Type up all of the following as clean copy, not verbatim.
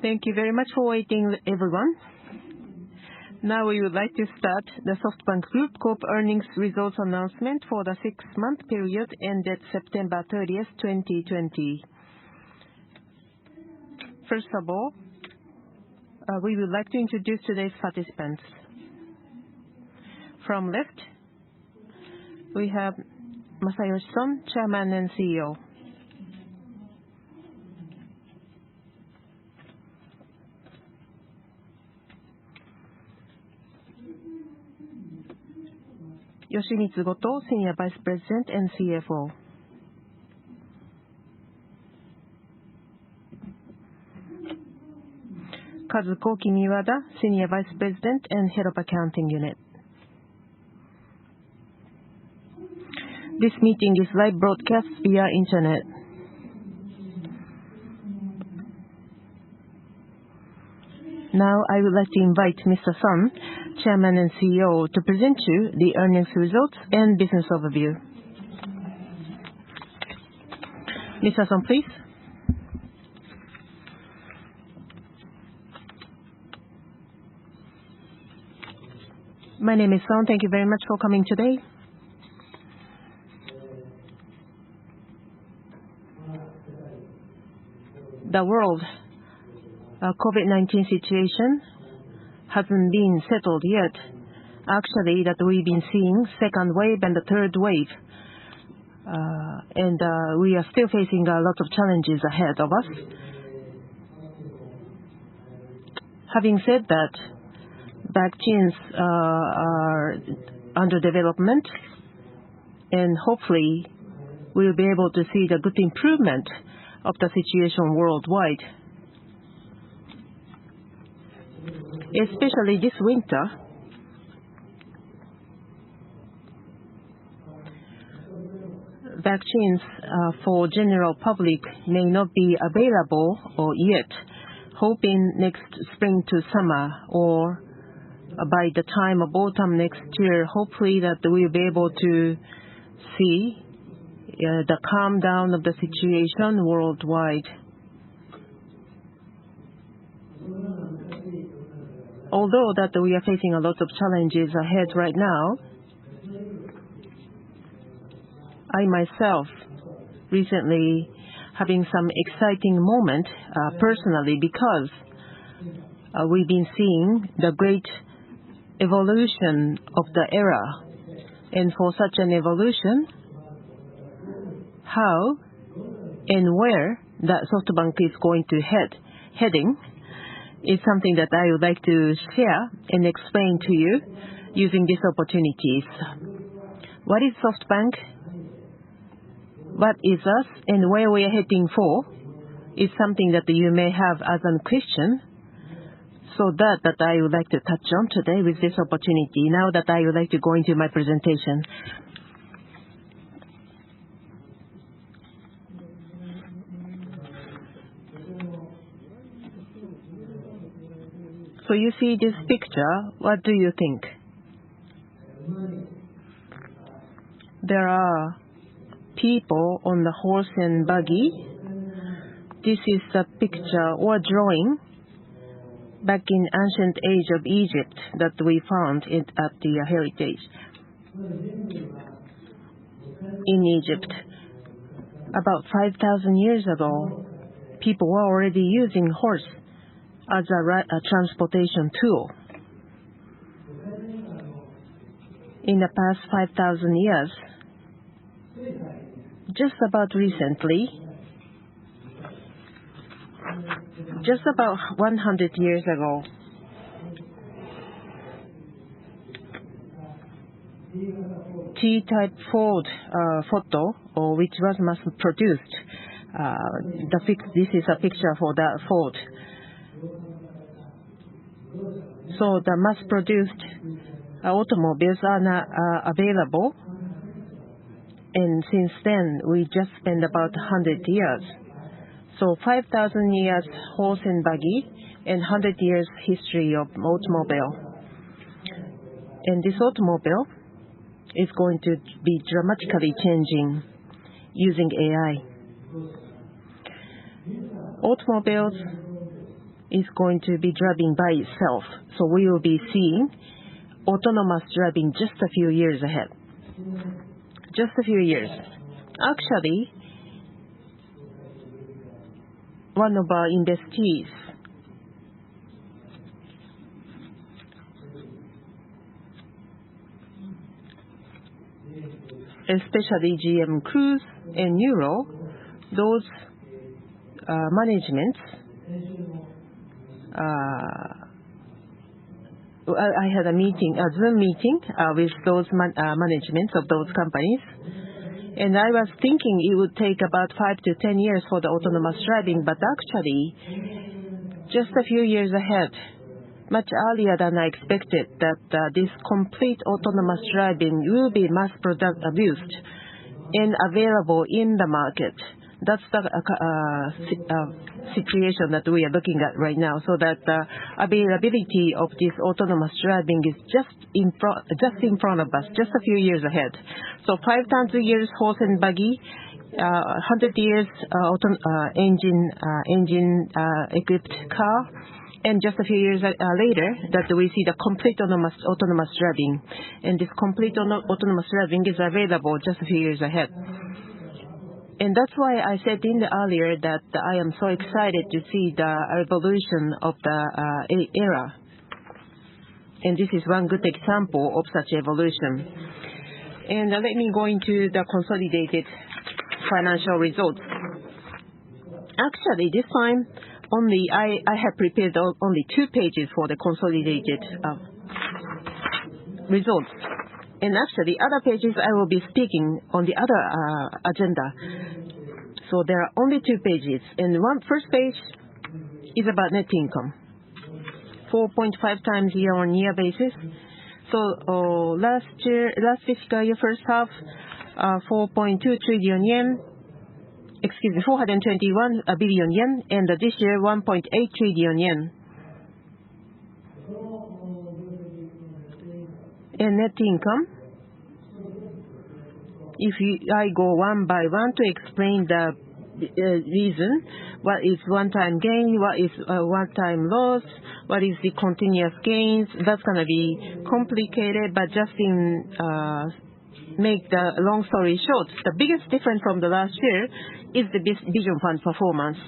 Thank you very much for waiting, everyone. Now we would like to start the SoftBank Group Corp earnings results announcement for the 6-month period ended September 30th, 2020. First of all, we would like to introduce today's participants. From left, we have Masayoshi-san, Chairman and CEO. Yoshimitsu Goto, Senior Vice President and CFO. Kazuko Kimiwada, Senior Vice President and Head of Accounting Unit. This meeting is live broadcast via internet. Now I would like to invite Mr. Son, Chairman and CEO, to present you the earnings results and business overview. Mr. Son, please. My name is Son. Thank you very much for coming today. The world COVID-19 situation hasn't been settled yet. Actually, that we've been seeing second wave and the third wave, and we are still facing a lot of challenges ahead of us. Having said that, vaccines are under development, and hopefully we'll be able to see the good improvement of the situation worldwide. Especially this winter, vaccines for general public may not be available yet. Hoping next spring to summer or by the time of autumn next year, hopefully that we'll be able to see the calm down of the situation worldwide. Although that we are facing a lot of challenges ahead right now, I myself recently having some exciting moment personally, because we've been seeing the great evolution of the era, and for such an evolution, how and where that SoftBank is going to heading is something that I would like to share and explain to you using these opportunities. What is SoftBank? What is us and where we are heading for is something that you may have as a question. So that I would like to touch on today with this opportunity. Now that I would like to go into my presentation. So you see this picture, what do you think? There are people on the horse and buggy. This is a picture or drawing back in ancient age of Egypt that we found at the heritage in Egypt. About 5,000 years ago, people were already using horse as a transportation tool. In the past 5,000 years, just about recently, just about 100 years ago, T-type Ford photo, which was mass-produced. This is a picture for that Ford. So the mass-produced automobiles are not available, and since then we just spent about 100 years. So 5,000 years horse and buggy, and 100 years history of automobile. And this automobile is going to be dramatically changing using AI. Automobiles is going to be driving by itself. So we will be seeing autonomous driving just a few years ahead. Just a few years. Actually, one of our investees especially GM Cruise and Euro, those managements, I had a meeting, a Zoom meeting with those managements of those companies, and I was thinking it would take about 5 to 10 years for the autonomous driving, but actually just a few years ahead, much earlier than I expected, that this complete autonomous driving will be mass produced and available in the market. That's the situation that we are looking at right now, so that the availability of this autonomous driving is just in front of us, just a few years ahead. So 5 tons a year horse and buggy, 100 years engine equipped car, and just a few years later that we see the complete autonomous driving, and this complete autonomous driving is available just a few years ahead. And that's why I said earlier that I am so excited to see the evolution of the era. And this is one good example of such evolution. And let me go into the consolidated financial results. Actually, this time, I have prepared only 2 pages for the consolidated results. And actually, other pages I will be speaking on the other agenda. So there are only 2 pages. And first page is about net income. 4.5 times year-on-year basis. So last fiscal year first half, 4.2 trillion yen. 421 billion yen. And this year, 1.8 trillion yen. And net income, I go one by one to explain the reason, what is one-time gain, what is one-time loss, what is the continuous gains, that's going to be complicated, but just make the long story short, the biggest difference from the last year is the Vision Fund performance.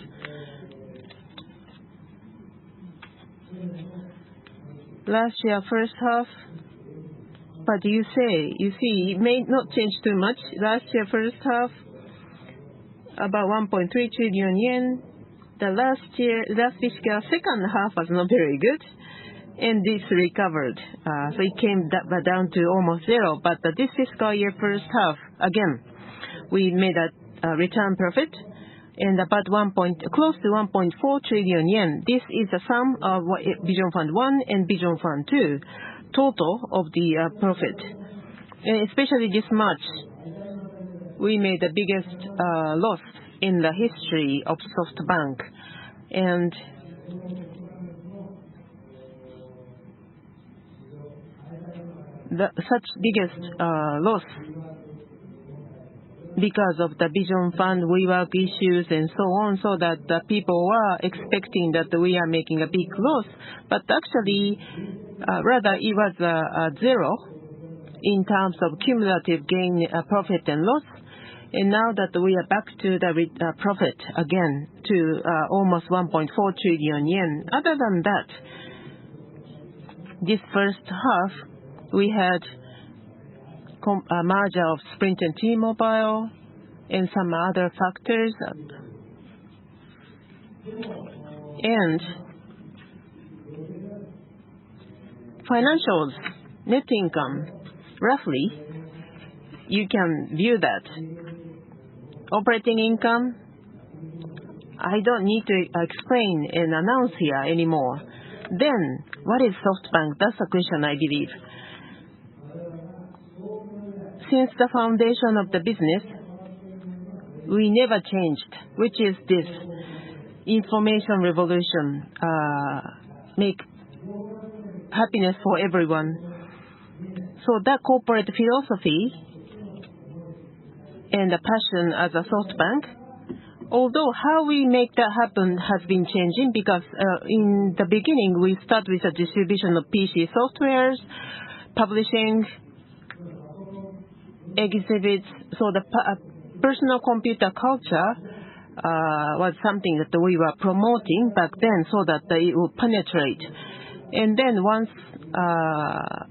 Last year, first half, but you see, it may not change too much. Last year, first half, about 1.3 trillion yen. The last fiscal second half was not very good, and this recovered. So it came down to almost zero. But this fiscal year, first half, again, we made a return profit, and about close to 1.4 trillion yen. This is the sum of Vision Fund 1 and Vision Fund 2. Total of the profit, and especially this March, we made the biggest loss in the history of SoftBank, and such biggest loss because of the Vision Fund, WeWork issues, and so on, so that the people were expecting that we are making a big loss, but actually, rather it was zero in terms of cumulative gain, profit and loss, and now that we are back to the profit again to almost 1.4 trillion yen. Other than that, this first half we had a merger of Sprint and T-Mobile and some other factors, and financials, net income, roughly, you can view that. Operating income, I don't need to explain and announce here anymore. Then, what is SoftBank? That's the question, I believe. Since the foundation of the business, we never changed, which is this information revolution, make happiness for everyone. So that corporate philosophy and the passion as a SoftBank Although how we make that happen has been changing, because in the beginning we start with a distribution of PC softwares, publishing, exhibits. So the personal computer culture was something that we were promoting back then so that it would penetrate. And then once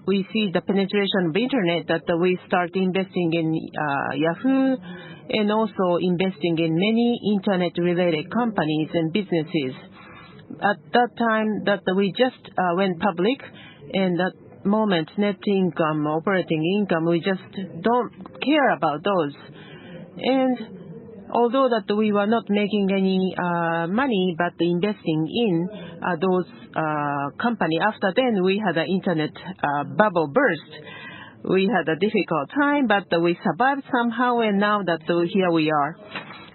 we see the penetration of internet, that we start investing in Yahoo, and also investing in many internet-related companies and businesses. At that time, that we just went public, and that moment, net income, operating income, we just don't care about those. And although that we were not making any money, but investing in those company. After then, we had an internet bubble burst. We had a difficult time, but we survived somehow, and now that here we are.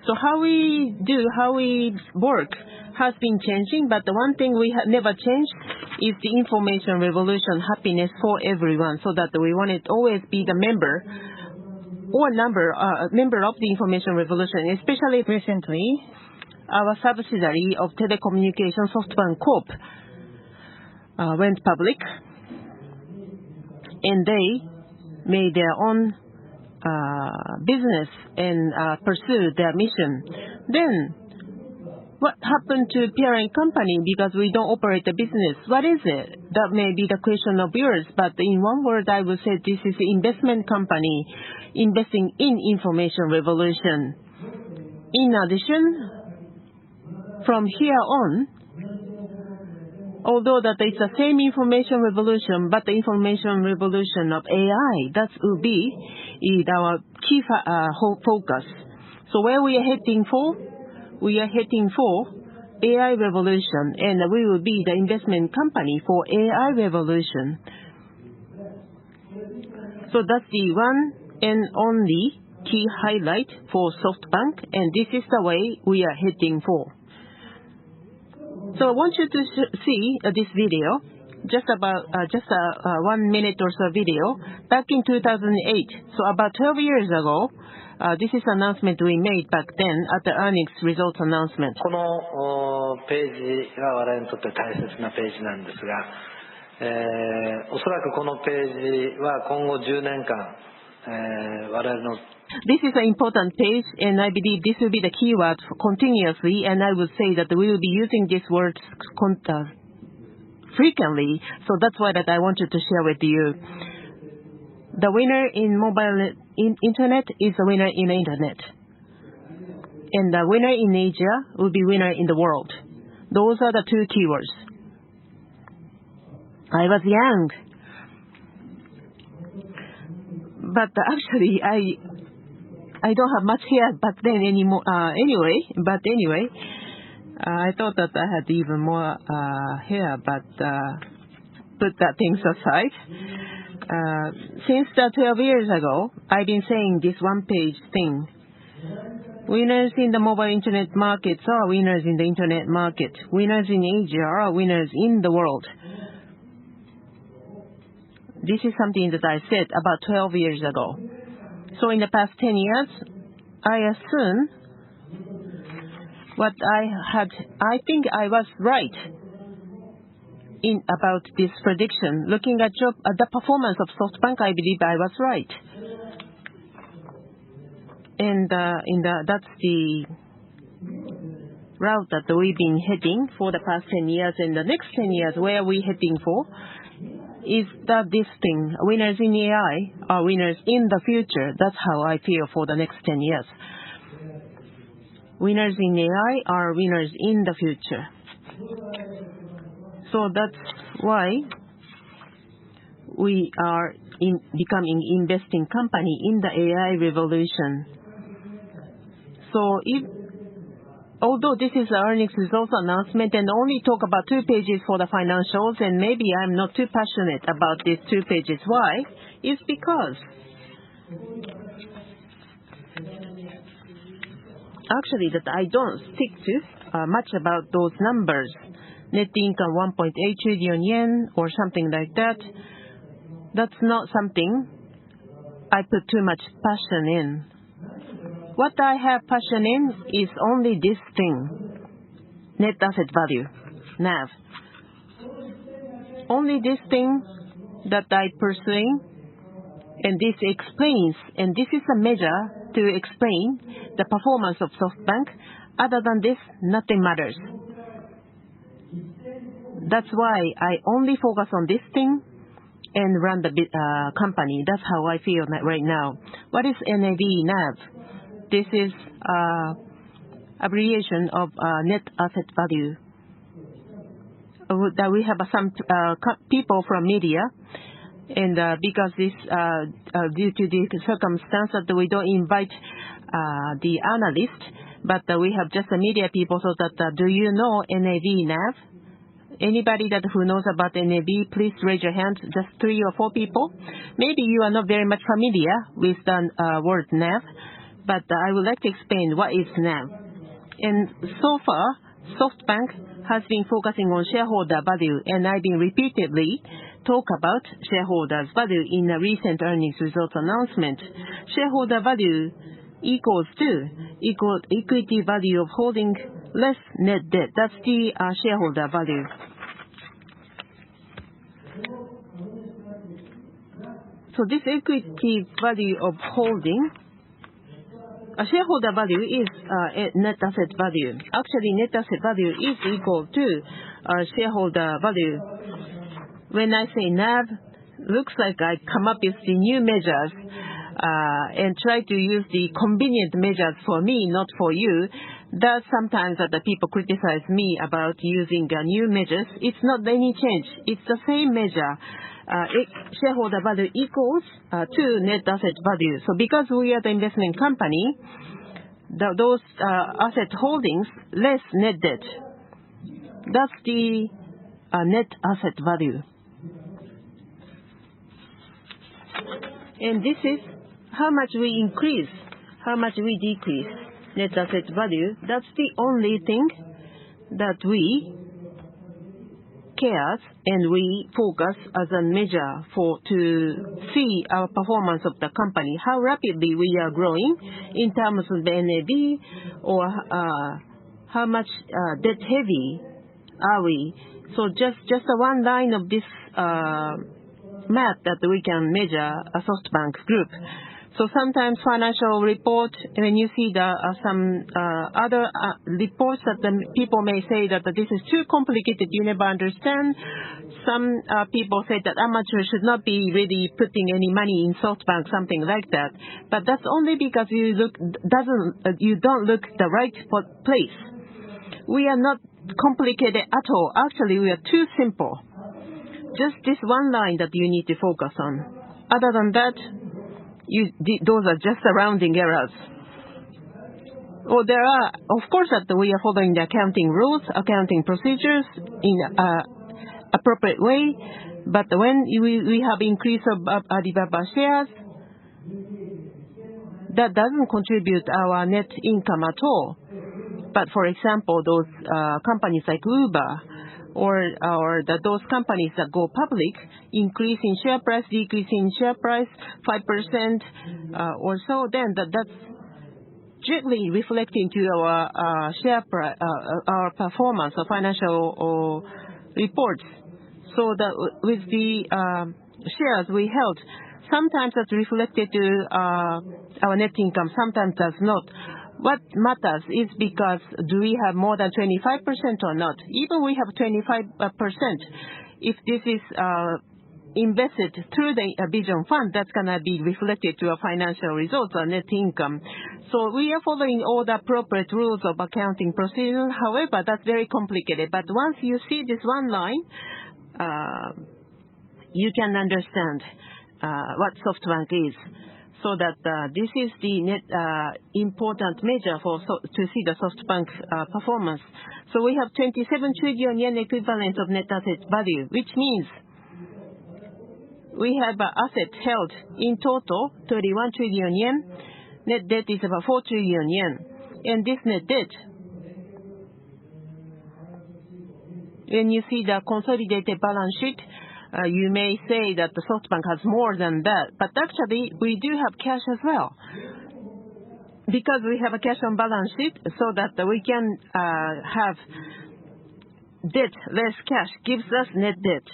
So how we work has been changing, but the one thing we have never changed is the information revolution, happiness for everyone, so that we want to always be the member of the information revolution. Especially recently, our subsidiary of telecommunications, SoftBank Corp, went public, and they made their own business and pursue their mission. Then, what happened to parent company, because we don't operate the business? What is it? That may be the question of yours, but in one word, I would say this is an investment company investing in information revolution. In addition, from here on, although that it's the same information revolution, but the information revolution of AI, that will be our key focus. So where we are heading for? We are heading for AI revolution, and we will be the investment company for AI revolution. So that's the one and only key highlight for SoftBank, and this is the way we are heading for. So I want you to see this video, just a 1 minute or so video, back in 2008. So about 12 years ago, this is an announcement we made back then at the earnings results announcement. このページが我々にとって大切なページなんですが、おそらくこのページは今後10年間、我々の This is an important page, and I believe this will be the keyword continuously, and I would say that we will be using this word frequently, so that's why that I wanted to share with you. The winner in mobile internet is the winner in the internet. And the winner in Asia will be winner in the world. Those are the two keywords. I was young. But actually, I don't have much hair back then anymore. Anyway, I thought that I had even more hair, but put that things aside. Since 12 years ago, I've been saying this one-page thing. Winners in the mobile internet markets are winners in the internet market. Winners in Asia are winners in the world. This is something that I said about 12 years ago. So in the past 10 years, I assume I think I was right about this prediction. Looking at the performance of SoftBank, I believe I was right. And that's the route that we've been heading for the past 10 years. And the next 10 years, where we're heading for, is that this thing, winners in AI are winners in the future. That's how I feel for the next 10 years. Winners in AI are winners in the future. So that's why we are becoming investing company in the AI revolution. So although this is the earnings results announcement and only talk about 2 pages for the financials, and maybe I'm not too passionate about these 2 pages. Why? It's because actually that I don't stick to much about those numbers. Net income 1.8 trillion yen or something like that. That's not something I put too much passion in. What I have passion in is only this thing, net asset value, NAV. Only this thing that I pursuing, and this explains, and this is a measure to explain the performance of SoftBank. Other than this, nothing matters. That's why I only focus on this thing and run the company. That's how I feel right now. What is NAV, NAV? This is abbreviation of net asset value. That we have some people from media, and because this due to the circumstance that we don't invite the analyst, but we have just the media people. So that do you know NAV, NAV? Anybody who knows about NAV, please raise your hand. Just 3 or 4 people. Maybe you are not very much familiar with the word NAV, but I would like to explain what is NAV. And so far, SoftBank has been focusing on shareholder value, and I've been repeatedly talk about shareholders value in a recent earnings results announcement. Shareholder value equals to equity value of holding less net debt. That's the shareholder value. So this equity value of holding, a shareholder value is net asset value. Actually, net asset value is equal to shareholder value. When I say NAV, looks like I come up with the new measures and try to use the convenient measures for me, not for you. That's sometimes that the people criticize me about using new measures. It's not any change. It's the same measure. Shareholder value equals to net asset value. So because we are the investment company, those asset holdings less net debt. That's the net asset value. And this is how much we increase, how much we decrease net asset value. That's the only thing that we cares and we focus as a measure to see our performance of the company, how rapidly we are growing in terms of the NAV, or how much debt heavy are we. So just a one line of this math that we can measure a SoftBank group. So sometimes financial report, when you see some other reports that the people may say that this is too complicated, you never understand. Some people say that amateurs should not be really putting any money in SoftBank, something like that. But that's only because you don't look the right place. We are not complicated at all. Actually, we are too simple. Just this one line that you need to focus on. Other than that, those are just surrounding errors. Well, there are, of course, that we are following the accounting rules, accounting procedures in appropriate way. But when we have increase of Alibaba shares, that doesn't contribute our net income at all. But for example, those companies like Uber, or those companies that go public, increase in share price, decrease in share price, 5% or so, then that's directly reflecting to our share price, our performance, our financial reports. So that with the shares we held, sometimes that's reflected to our net income, sometimes does not. What matters is because do we have more than 25% or not? Even we have 25%, if this is invested through the Vision Fund, that's going to be reflected to our financial results or net income. So we are following all the appropriate rules of accounting procedure. However, that's very complicated. But once you see this one line, you can understand what SoftBank is. So that this is the net important measure to see the SoftBank performance. So we have 27 trillion yen equivalent of net asset value, which means we have assets held in total 31 trillion yen. Net debt is about 4 trillion yen. And this net debt, when you see the consolidated balance sheet, you may say that the SoftBank has more than that, but actually we do have cash as well. because we have a cash on balance sheet, so that we can have debt less cash gives us net debt.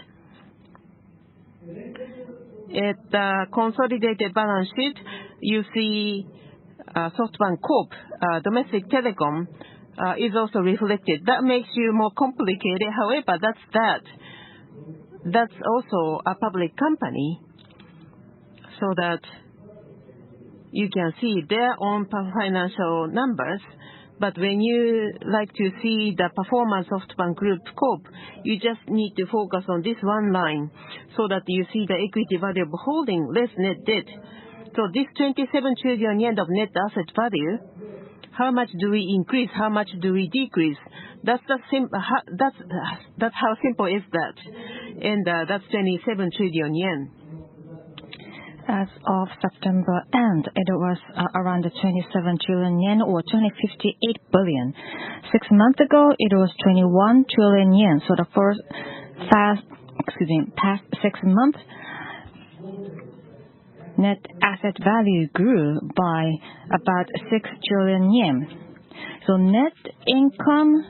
At the consolidated balance sheet, you see SoftBank Corp, domestic telecom, is also reflected. That makes you more complicated. However, that's also a public company, so that you can see their own financial numbers. But when you like to see the performance of SoftBank Group Corp, you just need to focus on this one line, so that you see the equity value of holding less net debt. So this 27 trillion yen of net asset value, how much do we increase? How much do we decrease? That's how simple is that. And that's 27 trillion yen. As of September end, it was around 27 trillion yen, or 258 billion. 6 months ago, it was 21 trillion yen. So the past 6 months, net asset value grew by about 6 trillion yen. So net income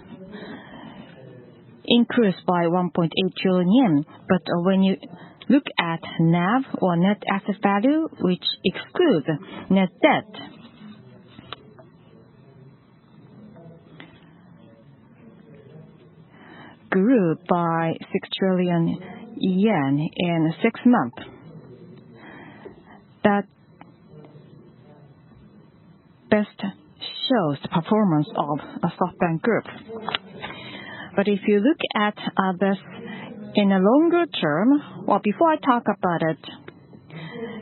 increased by 1.8 trillion yen. But when you look at NAV, or net asset value, which excludes net debt, grew by 6 trillion yen in 6 months. That best shows the performance of a SoftBank Group. But if you look at this in a longer term, well, before I talk about it,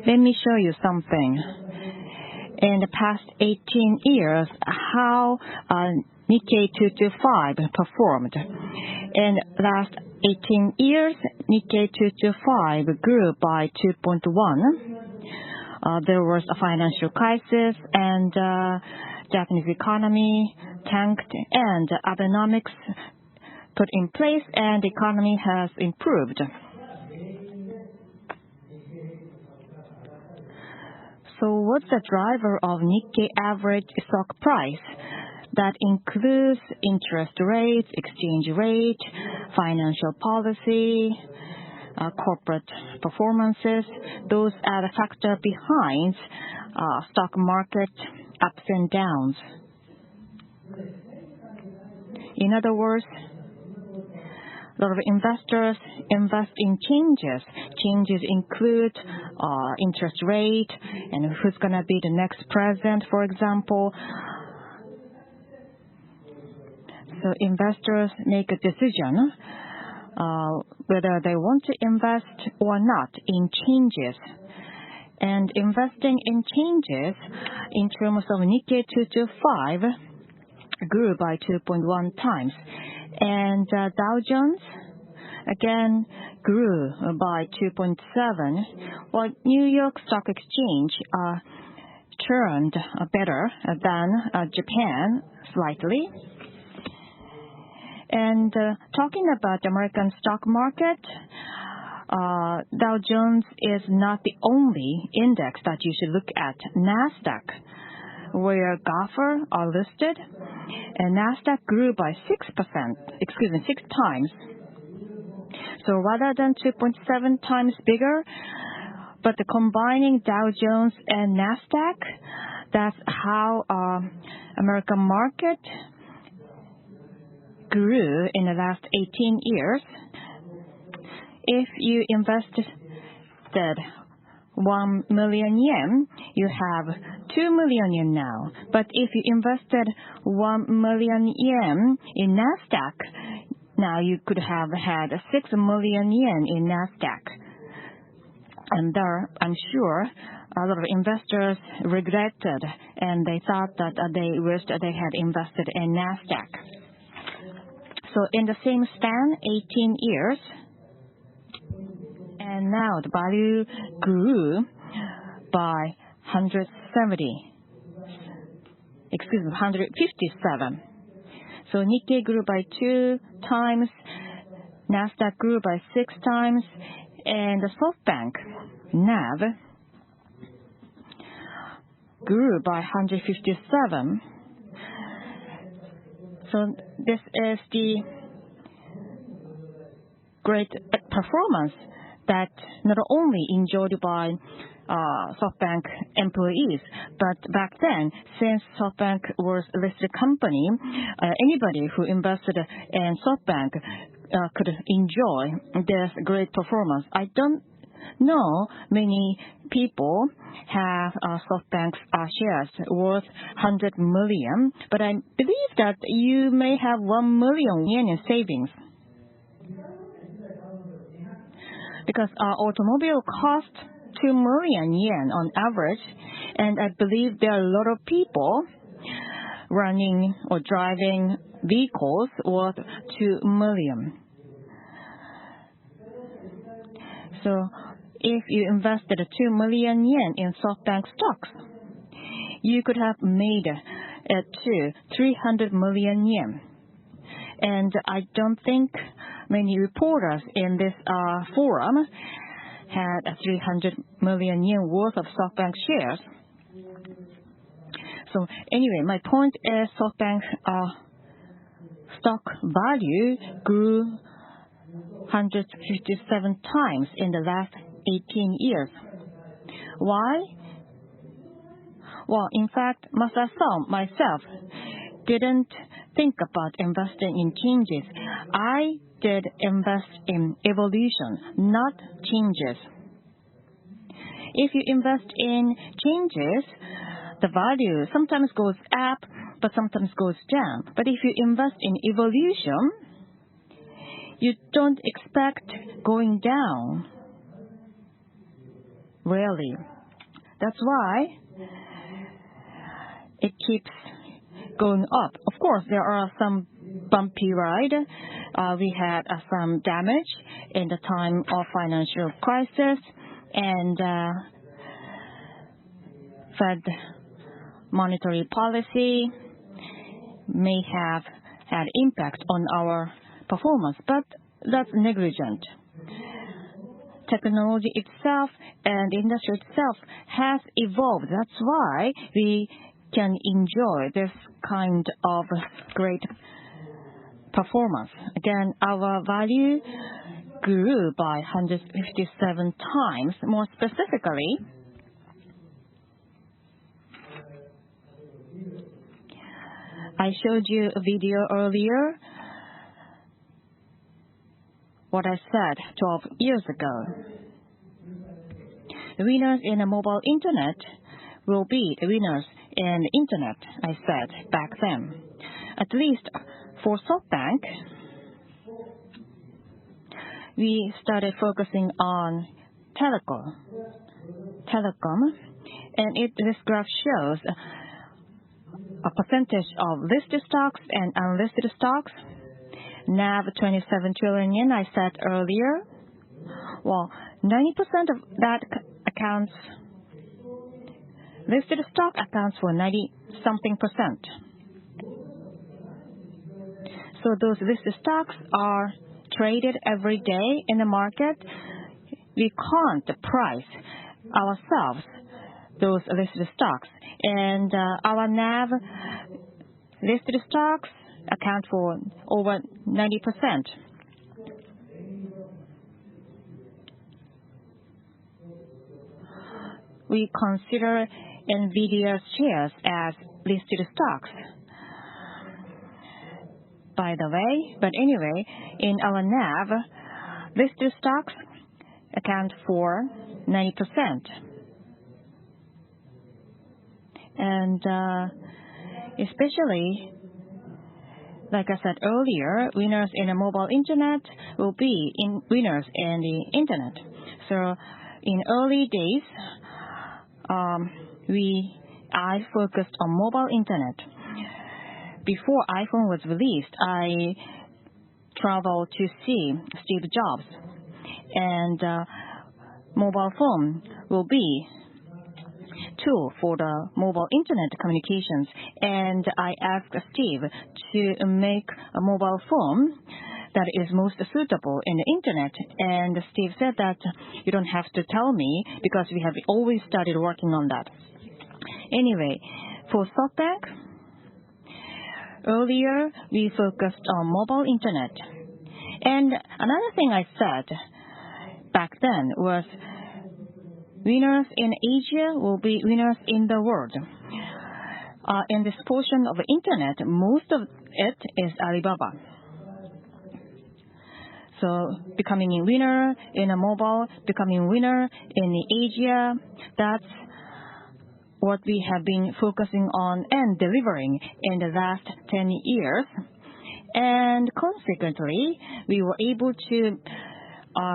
let me show you something. In the past 18 years, how Nikkei 225 performed. In the last 18 years, Nikkei 225 grew by 2.1. There was a financial crisis, and Japanese economy tanked, and Abenomics put in place, and the economy has improved. So what's the driver of Nikkei average stock price? That includes interest rates, exchange rate, financial policy, corporate performances. Those are the factors behind stock market ups and downs. In other words, a lot of investors invest in changes. Changes include interest rate and who's going to be the next president, for example. So investors make a decision whether they want to invest or not in changes. And investing in changes in terms of Nikkei 225 grew by 2.1 times. And Dow Jones, again, grew by 2.7, while New York Stock Exchange turned better than Japan slightly. And talking about the American stock market, Dow Jones is not the only index that you should look at. NASDAQ, where GAFA are listed, and NASDAQ grew by 6 times. So rather than 2.7 times bigger, but the combining Dow Jones and NASDAQ, that's how American market grew in the last 18 years. If you invested 1 million yen, you have 2 million yen now. But if you invested 1 million yen in NASDAQ, now you could have had 6 million yen in NASDAQ. And there, I'm sure, a lot of investors regretted, and they thought that they wished they had invested in NASDAQ. So in the same span, 18 years, and now the value grew by 157. So Nikkei grew by 2 times, NASDAQ grew by 6 times, and the SoftBank NAV grew by 157. So this is the great performance that not only enjoyed by SoftBank employees, but back then, since SoftBank was a listed company, anybody who invested in SoftBank could enjoy this great performance. I don't know many people have SoftBank's shares worth 100 million, but I believe that you may have 1 million yen in savings. Because our automobile cost 2 million yen on average, and I believe there are a lot of people running or driving vehicles worth 2 million. So if you invested 2 million yen in SoftBank stocks, you could have made it to 300 million yen. And I don't think many reporters in this forum had 300 million yen worth of SoftBank shares. So anyway, my point is SoftBank stock value grew 157 times in the last 18 years. Why? Well, in fact, Masayoshi myself didn't think about investing in changes. I did invest in evolution, not changes. If you invest in changes, the value sometimes goes up, but sometimes goes down. But if you invest in evolution, you don't expect going down. Really. That's why it keeps going up. Of course, there are some bumpy ride. We had some damage in the time of financial crisis, and Fed monetary policy may have had impact on our performance, but that's negligent. Technology itself and the industry itself has evolved. That's why we can enjoy this kind of great performance. Again, our value grew by 157 times. More specifically, I showed you a video earlier, what I said 12 years ago. The winners in the mobile internet will be the winners in the internet, I said back then. At least for SoftBank, we started focusing on telecom, and this graph shows a percentage of listed stocks and unlisted stocks. NAV 27 trillion yen, I said earlier. Well, 90% of that accounts, listed stock accounts for 90-something percent. So those listed stocks are traded every day in the market. We can't price ourselves those listed stocks. And our NAV listed stocks account for over 90%. We consider NVIDIA's shares as listed stocks, by the way. But anyway, in our NAV, listed stocks account for 90%. And especially, like I said earlier, winners in the mobile internet will be winners in the internet. So in early days, I focused on mobile internet. Before iPhone was released, I traveled to see Steve Jobs, and mobile phone will be tool for the mobile internet communications. And I asked Steve to make a mobile phone that is most suitable in the internet. And Steve said that you don't have to tell me because we have always started working on that. Anyway, for SoftBank, earlier we focused on mobile internet. And another thing I said back then was winners in Asia will be winners in the world. In this portion of the internet, most of it is Alibaba. So becoming a winner in a mobile, becoming a winner in Asia, that's what we have been focusing on and delivering in the last 10 years. And consequently, we were able to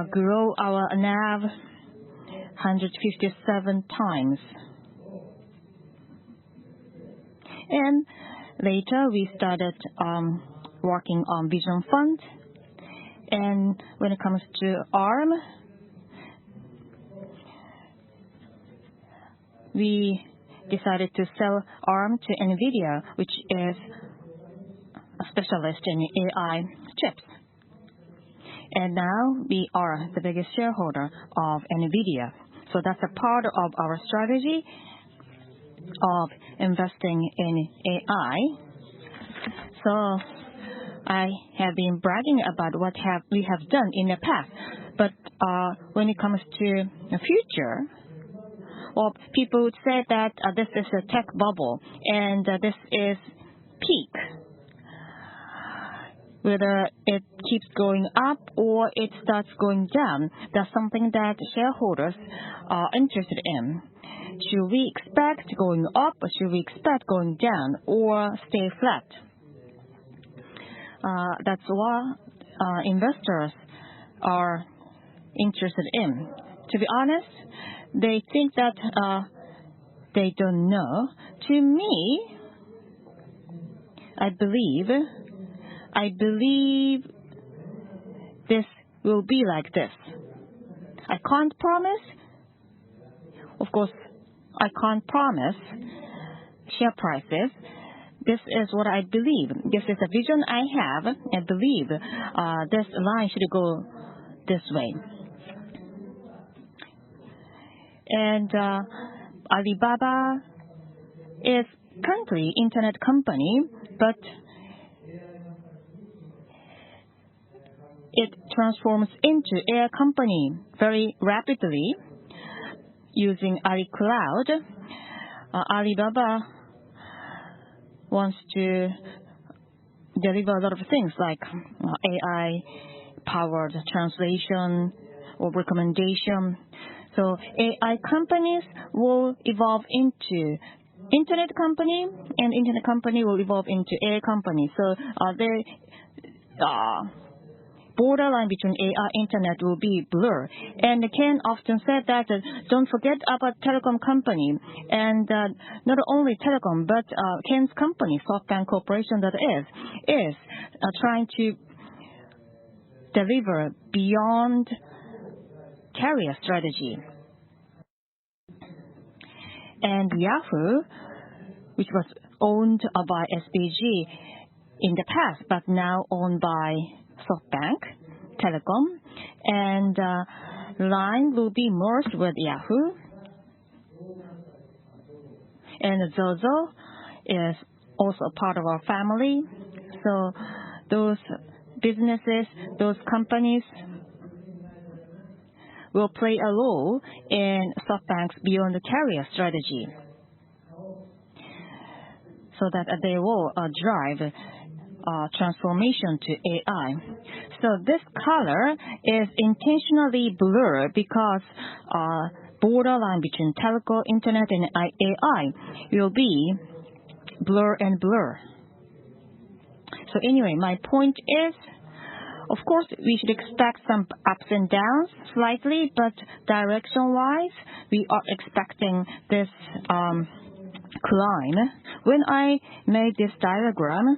grow our NAV 157 times. And later we started working on Vision Fund. And when it comes to ARM, we decided to sell ARM to NVIDIA, which is a specialist in AI chips. And now we are the biggest shareholder of NVIDIA. So that's a part of our strategy of investing in AI. So I have been bragging about what we have done in the past. But when it comes to the future, well, people would say that this is a tech bubble and this is peak. Whether it keeps going up or it starts going down, that's something that shareholders are interested in. Should we expect going up or should we expect going down or stay flat? That's what investors are interested in. To be honest, they think that they don't know. To me, I believe this will be like this. I can't promise. Of course, I can't promise share prices. This is what I believe. This is a vision I have. I believe this line should go this way. And Alibaba is currently internet company, but it transforms into AI company very rapidly using AliCloud. Alibaba wants to deliver a lot of things like AI-powered translation or recommendation. So AI companies will evolve into internet company, and internet company will evolve into AI company. So the borderline between AI and internet will be blur. And Ken often said that don't forget about telecom company. And not only telecom, but Ken's company, SoftBank Corporation, that is trying to deliver beyond carrier strategy. And Yahoo, which was owned by SBG in the past, but now owned by SoftBank Telecom, and Line will be merged with Yahoo. And Zozo is also a part of our family. So those businesses, those companies will play a role in SoftBank's beyond the carrier strategy, so that they will drive transformation to AI. So this color is intentionally blurred because borderline between telco, internet, and AI will be blur and blur. So anyway, my point is, of course, we should expect some ups and downs slightly, but direction-wise, we are expecting this climb. When I made this diagram,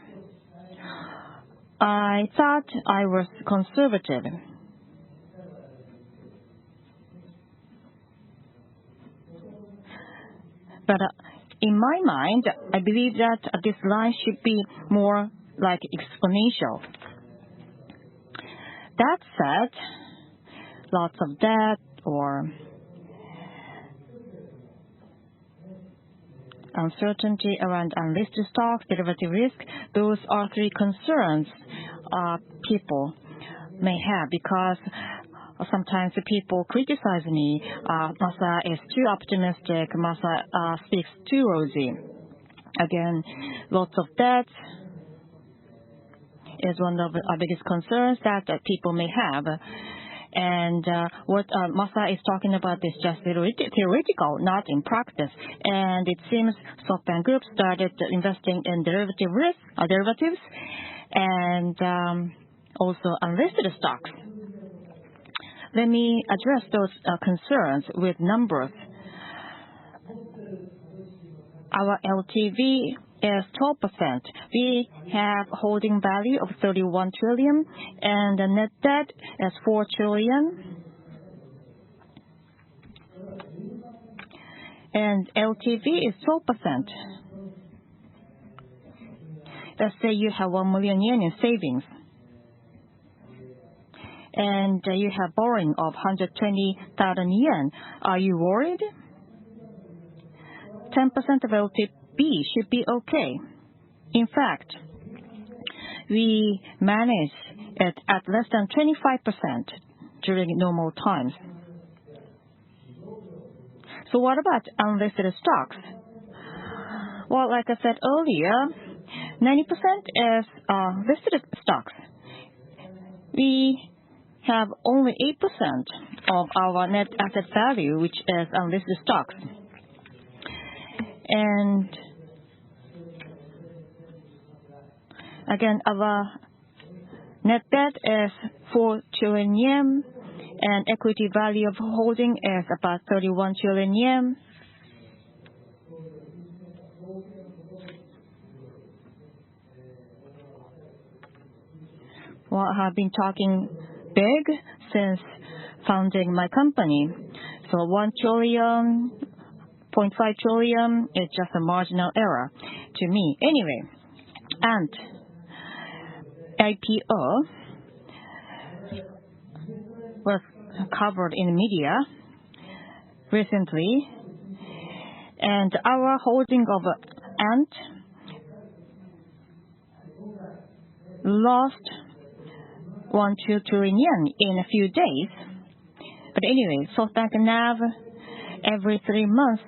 I thought I was conservative. But in my mind, I believe that this line should be more like exponential. That said, lots of debt or uncertainty around unlisted stocks, derivative risk. Those are three concerns people may have, because sometimes the people criticize me. Masa is too optimistic. Masa speaks too rosy. Again, lots of debt is one of our biggest concerns that people may have. And what Masa is talking about is just theoretical, not in practice. And it seems SoftBank Group started investing in derivatives, and also unlisted stocks. Let me address those concerns with numbers. Our LTV is 12%. We have holding value of 31 trillion, and the net debt is 4 trillion. And LTV is 12%. Let's say you have 1 million yen in savings, and you have borrowing of 120,000 yen. Are you worried? 10% of LTV should be okay. In fact, we manage it at less than 25% during normal times. So what about unlisted stocks? Well, like I said earlier, 90% is listed stocks. We have only 8% of our net asset value, which is unlisted stocks. And again, our net debt is 4 trillion yen, and equity value of holding is about 31 trillion yen. Well, I have been talking big since founding my company. So 1 trillion, 0.5 trillion is just a marginal error to me. Anyway, and IPO was covered in the media recently, and our holding of Ant lost 1 trillion yen in a few days. But anyway, SoftBank NAV, every 3 months,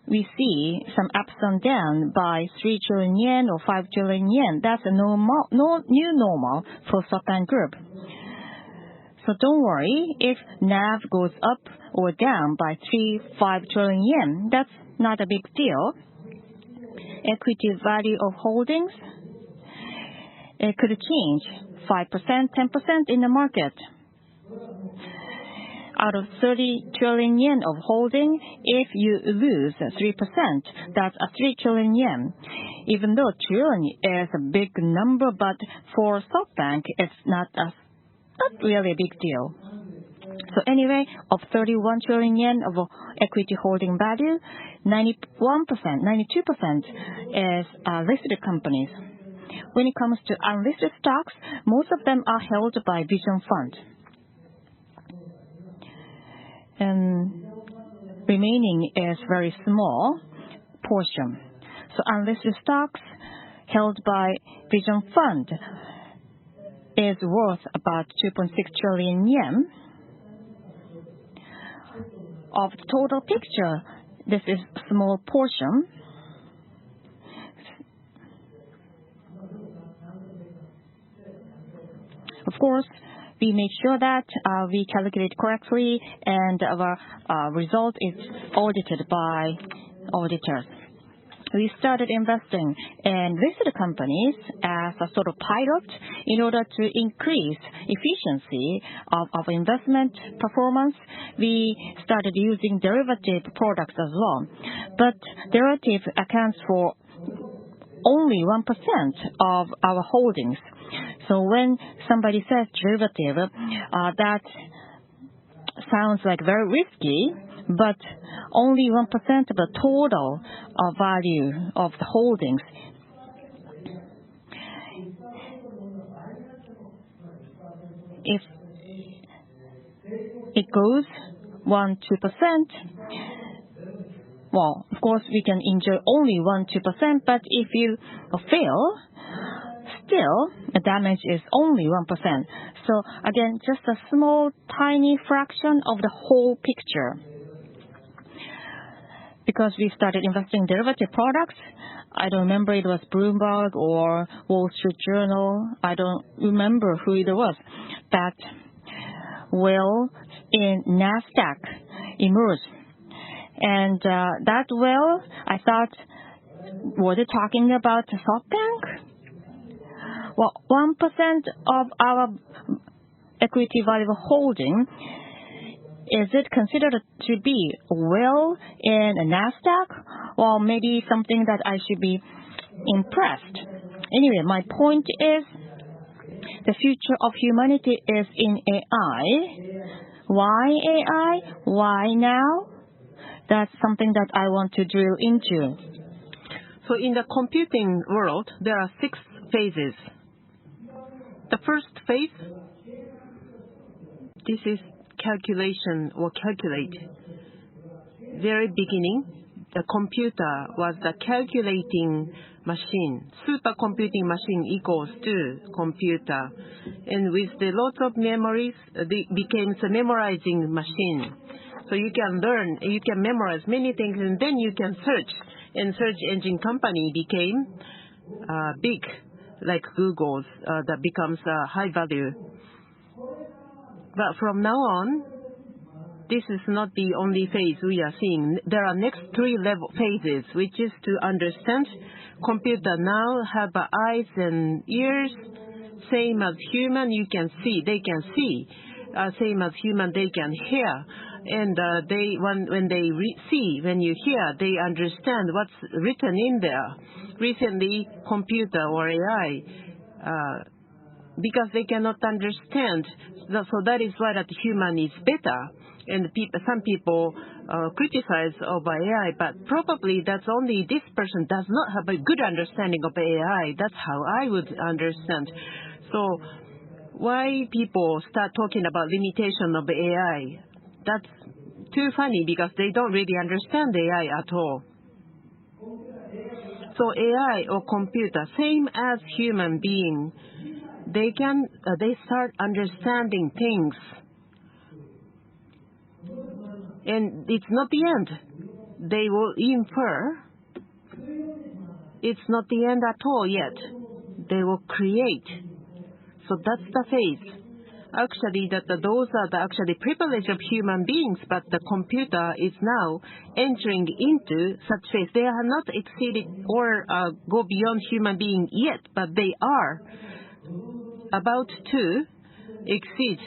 we see some ups and downs by 3 trillion yen or 5 trillion yen. That's a normal, new normal for SoftBank Group. So don't worry if NAV goes up or down by 5 trillion yen. That's not a big deal. Equity value of holdings, it could change 5%, 10% in the market. Out of 30 trillion yen of holding, if you lose 3%, that's a 3 trillion yen. Even though trillion is a big number, but for SoftBank, it's not really a big deal. So anyway, of 31 trillion yen of equity holding value, 91%, 92% is listed companies. When it comes to unlisted stocks, most of them are held by Vision Fund. And remaining is very small portion. So unlisted stocks held by Vision Fund is worth about 2.6 trillion yen. Of the total picture, this is a small portion. Of course, we make sure that we calculate correctly, and our result is audited by auditors. We started investing in listed companies as a sort of pilot in order to increase efficiency of our investment performance. We started using derivative products as well. But derivative accounts for only 1% of our holdings. So when somebody says derivative, that sounds like very risky, but only 1% of the total value of the holdings. If it goes 1-2%, well, of course, we can enjoy only 1-2%, but if you fail, still, the damage is only 1%. So again, just a small, tiny fraction of the whole picture. Because we started investing in derivative products, I don't remember it was Bloomberg or Wall Street Journal. I don't remember who it was. But, well, in NASDAQ emerged. And that well, I thought, were they talking about SoftBank? Well, 1% of our equity value holding, is it considered to be well in a NASDAQ? Or maybe something that I should be impressed? Anyway, my point is, the future of humanity is in AI. Why AI? Why now? That's something that I want to drill into. So in the computing world, there are 6 phases. The first phase, this is calculation or calculate. Very beginning, the computer was the calculating machine. Supercomputing machine equals to computer. And with the lots of memories, it became a memorizing machine. So you can learn, you can memorize many things, and then you can search. And search engine company became big, like Google's, that becomes high value. But from now on, this is not the only phase we are seeing. There are next 3 phases, which is to understand. Computer now have eyes and ears, same as human. You can see, they can see. Same as human, they can hear. And when they see, when you hear, they understand what's written in there. Recently, computer or AI, because they cannot understand, so that is why that human is better. And some people criticize of AI, but probably that's only this person does not have a good understanding of AI. That's how I would understand. So why people start talking about limitation of AI? That's too funny because they don't really understand AI at all. So AI or computer, same as human being, they start understanding things. And it's not the end. They will infer. It's not the end at all yet. They will create. So that's the phase. Actually, those are the actually privilege of human beings, but the computer is now entering into such phase. They are not exceeded or go beyond human being yet, but they are about to exceed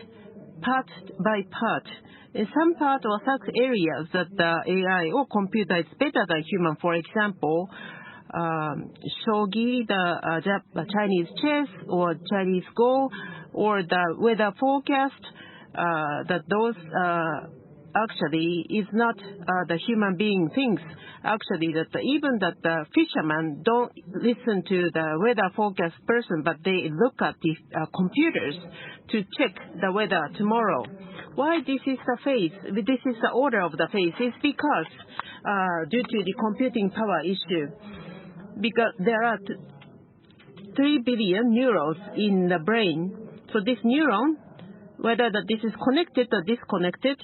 part by part. In some part or such areas that the AI or computer is better than human, for example, shogi, the Chinese chess or Chinese Go, or the weather forecast, that those actually is not the human being things. Actually, even the fishermen don't listen to the weather forecast person, but they look at the computers to check the weather tomorrow. Why this is the phase? This is the order of the phase. It's because due to the computing power issue. Because there are 3 billion neurons in the brain. So this neuron, whether that this is connected or disconnected,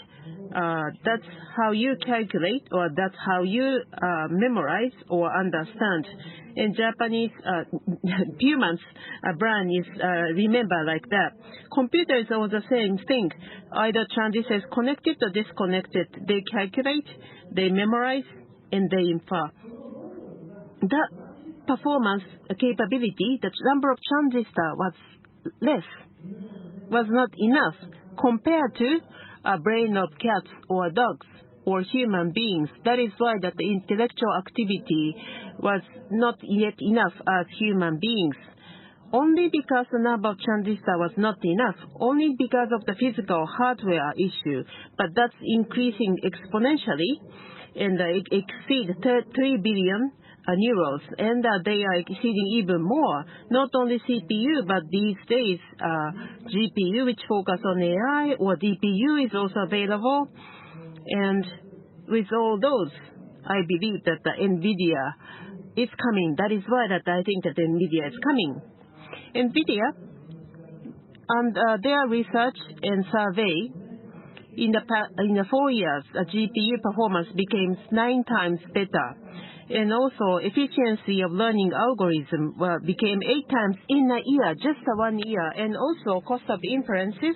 that's how you calculate, or that's how you memorize or understand. In Japanese, humans' brain is remember like that. Computer is all the same thing. Either transistor is connected or disconnected. They calculate, they memorize, and they infer. That performance capability, the number of transistors was less, was not enough compared to a brain of cats or dogs or human beings. That is why that the intellectual activity was not yet enough as human beings. Only because the number of transistors was not enough, only because of the physical hardware issue, but that's increasing exponentially, and it exceeds 3 billion neurons, and they are exceeding even more. Not only CPU, but these days GPU, which focus on AI, or DPU is also available. And with all those, I believe that the NVIDIA is coming. That is why that I think that NVIDIA is coming. NVIDIA and their research and survey in the 4 years, GPU performance became 9 times better. And also efficiency of learning algorithm became 8 times in a year, just 1 year. And also cost of inferences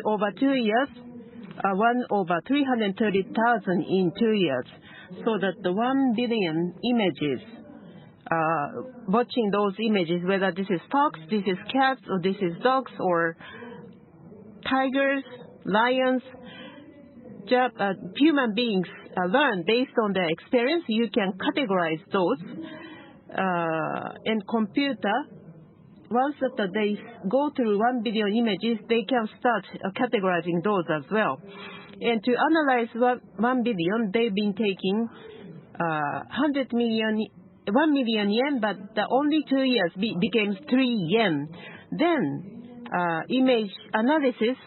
over 2 years, 330,000 in 2 years. So that the 1 billion images, watching those images, whether this is fox, this is cats, or this is dogs, or tigers, lions, human beings learn based on their experience. You can categorize those. And computer, once that they go through 1 billion images, they can start categorizing those as well. And to analyze 1 billion, they've been taking 1 million yen, but the only 2 years became 3 yen. Then image analysis,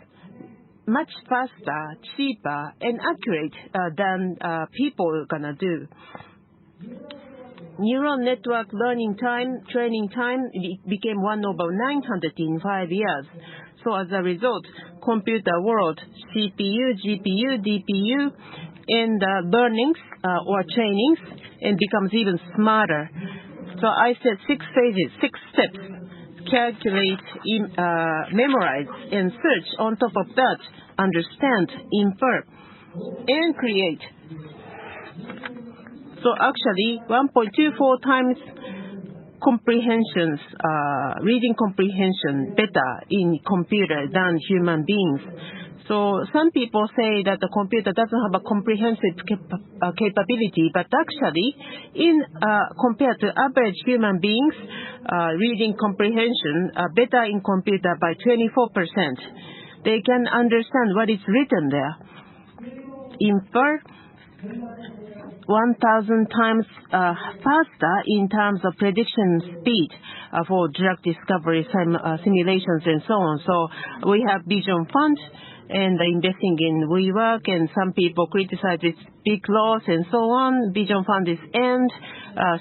much faster, cheaper, and accurate than people gonna do. Neural network learning time, training time became 1/900 in 5 years. So as a result, computer world, CPU, GPU, DPU, and learnings or trainings, and becomes even smarter. So I said 6 phases, 6 steps. Calculate, memorize, and search. On top of that, understand, infer, and create. So actually, 1.24 times comprehensions, reading comprehension better in computer than human beings. So some people say that the computer doesn't have a comprehensive capability, but actually, compared to average human beings, reading comprehension better in computer by 24%. They can understand what is written there. Infer 1,000 times faster in terms of prediction speed for drug discovery simulations and so on. So we have Vision Fund and investing in WeWork, and some people criticize its big loss and so on. Vision Fund is end.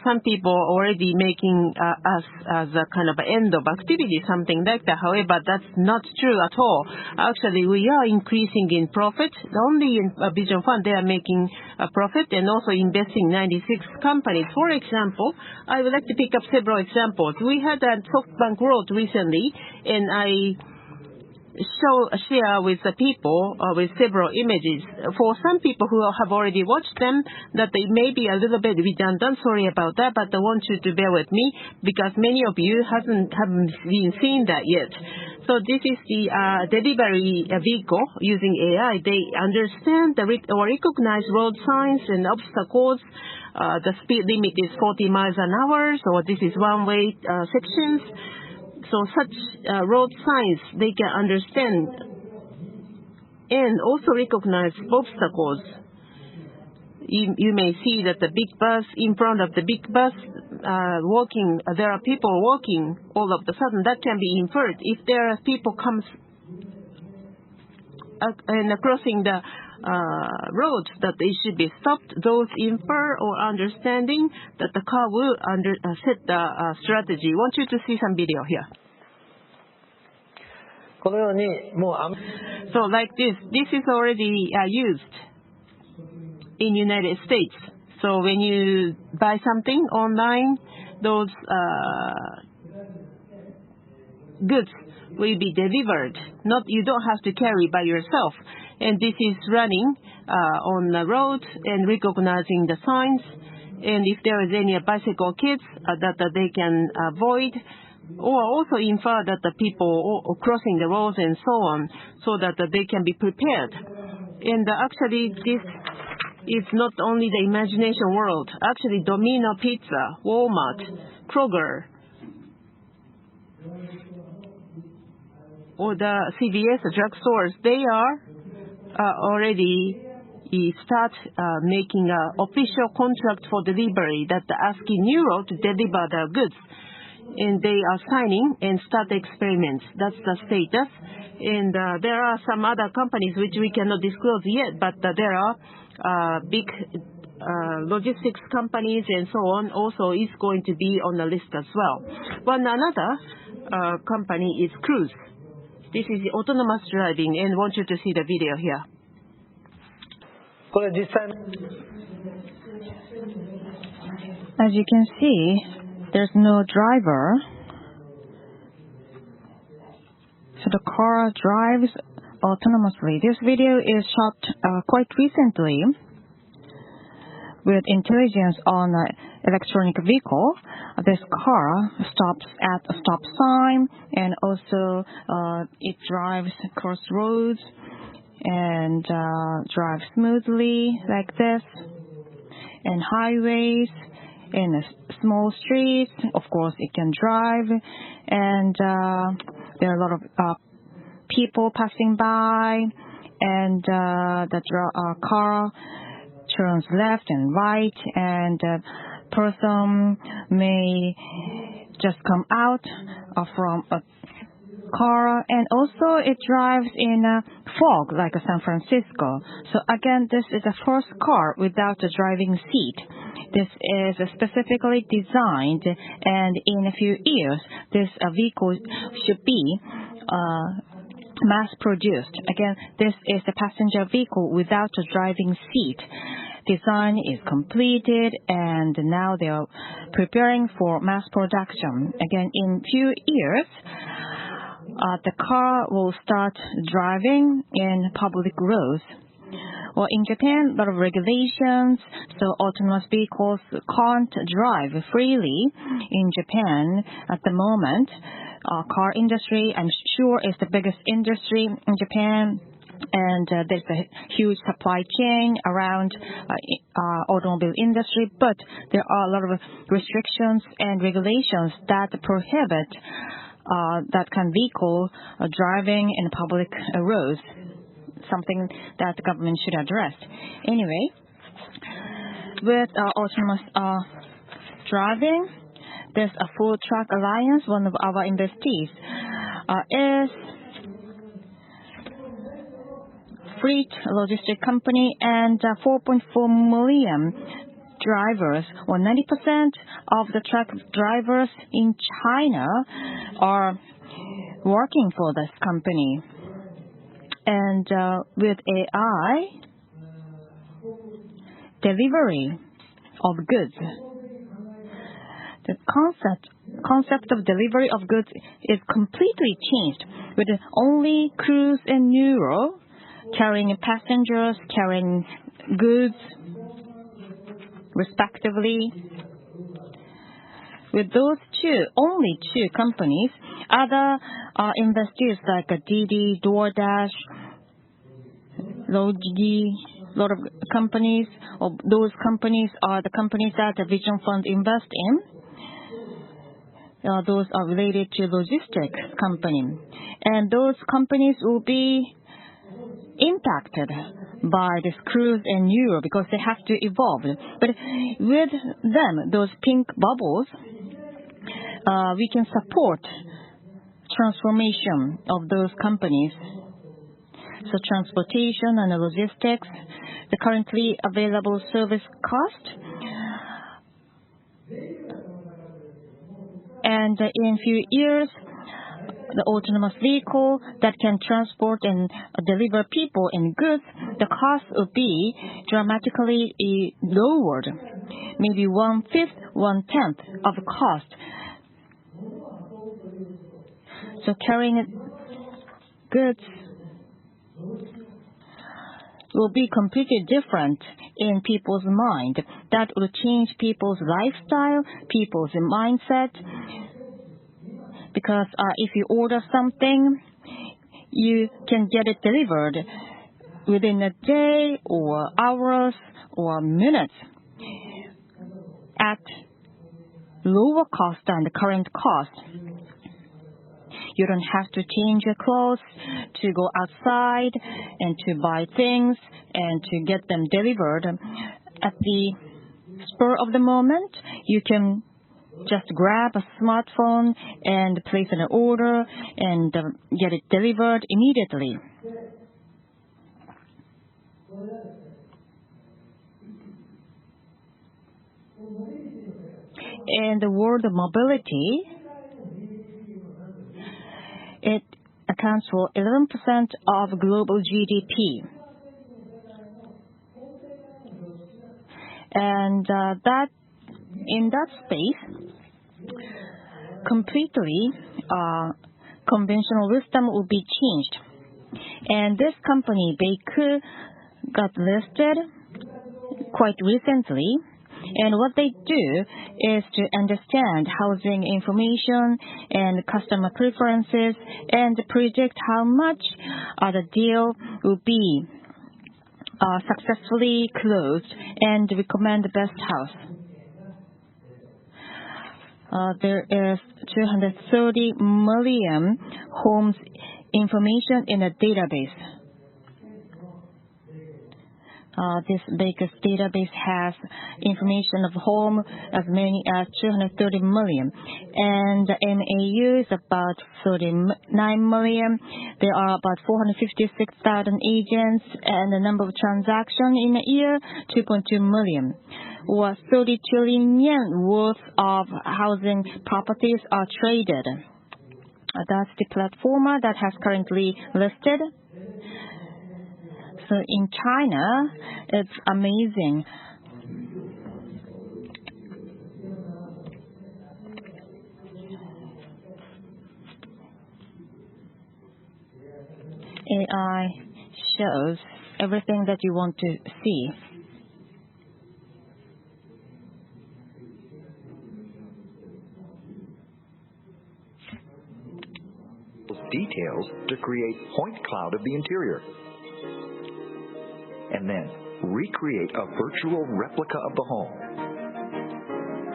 Some people already making us as a kind of end of activity, something like that. However, that's not true at all. Actually, we are increasing in profit. Only in Vision Fund, they are making a profit, and also investing 96 companies. For example, I would like to pick up several examples. We had a SoftBank World recently, and I share with the people with several images. For some people who have already watched them, that they may be a little bit redundant. Sorry about that, but I want you to bear with me because many of you haven't been seeing that yet. So this is the delivery vehicle using AI. They understand or recognize road signs and obstacles. The speed limit is 40 miles an hour, so this is one-way sections. So such road signs they can understand and also recognize obstacles. You may see that the big bus in front of the big bus walking. There are people walking. All of a sudden, that can be inferred. If there are people comes and crossing the road, that they should be stopped. Those infer or understanding that the car will set the strategy. I want you to see some video here. このようにもう So like this is already used in United States. So when you buy something online, those goods will be delivered. You don't have to carry by yourself. And this is running on the road and recognizing the signs. And if there is any bicycle kids that they can avoid, or also infer that the people are crossing the roads and so on, so that they can be prepared. And actually, this is not only the imagination world. Actually, Domino Pizza, Walmart, Kroger, or the CVS drugstores, they are already start making an official contract for delivery that asking Euro to deliver their goods. and they are signing and start experiments. That's the status. And there are some other companies which we cannot disclose yet, but there are big logistics companies and so on also is going to be on the list as well. One another company is Cruise. This is autonomous driving, and want you to see the video here. これ実際 As you can see, there's no driver. So the car drives autonomously. This video is shot quite recently with intelligence on an electronic vehicle. This car stops at a stop sign, and also it drives across roads and drives smoothly like this, and highways, in small streets. Of course, it can drive, and there are a lot of people passing by, and the car turns left and right, and a person may just come out from a car, and also it drives in fog like San Francisco. So again, this is the first car without a driving seat. This is specifically designed, and in a few years, this vehicle should be mass-produced. Again, this is the passenger vehicle without a driving seat. Design is completed, and now they are preparing for mass production. Again, in few years, the car will start driving in public roads. Well, in Japan, a lot of regulations, so autonomous vehicles can't drive freely in Japan at the moment. Car industry, I'm sure, is the biggest industry in Japan, and there's a huge supply chain around automobile industry, but there are a lot of restrictions and regulations that prohibit that kind of vehicle driving in public roads, something that the government should address. Anyway, with autonomous driving, there's a Full Truck Alliance. One of our investees is Freight Logistic Company, and 4.4 million drivers, or 90% of the truck drivers in China are working for this company. And with AI, delivery of goods. The concept of delivery of goods is completely changed, with only Cruise and Neuro carrying passengers, carrying goods, respectively. With those only two companies, other investors like Didi, DoorDash, Logi, a lot of companies, or those companies are the companies that the Vision Fund invest in. Those are related to logistics company. And those companies will be impacted by this Cruise and Neuro because they have to evolve. But with them, those pink bubbles, we can support transformation of those companies. So transportation and logistics, the currently available service cost, and in few years, the autonomous vehicle that can transport and deliver people and goods, the cost will be dramatically lowered, maybe 1/5, 1/10 of the cost. So carrying goods will be completely different in people's mind. That will change people's lifestyle, people's mindset. Because if you order something, you can get it delivered within a day or hours or minutes at lower cost than the current cost. You don't have to change your clothes to go outside and to buy things and to get them delivered. At the spur of the moment, you can just grab a smartphone and place an order and get it delivered immediately. In the world of mobility, it accounts for 11% of global GDP. And that in that space, completely conventional wisdom will be changed. And this company, Baker, got listed quite recently. And what they do is to understand housing information and customer preferences and predict how much the deal will be successfully closed and recommend the best house. There is 230 million homes information in a database. This Baker's database has information of home as many as 230 million. And the MAU is about 39 million. There are about 456,000 agents, and the number of transactions in a year, 2.2 million. Or 30 trillion yen worth of housing properties are traded. That's the platform that has currently listed. So in China, it's amazing. AI shows everything that you want to see. Details to create point cloud of the interior. And then recreate a virtual replica of the home,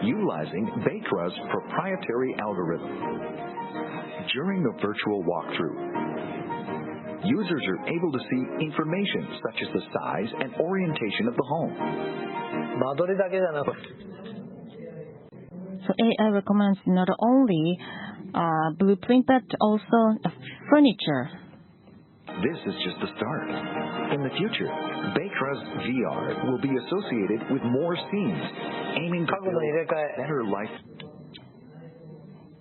utilizing Baker's proprietary algorithm. During the virtual walkthrough, users are able to see information such as the size and orientation of the home. So AI recommends not only blueprint but also furniture. This is just the start. In the future, Baker's VR will be associated with more scenes, aiming to build a better life.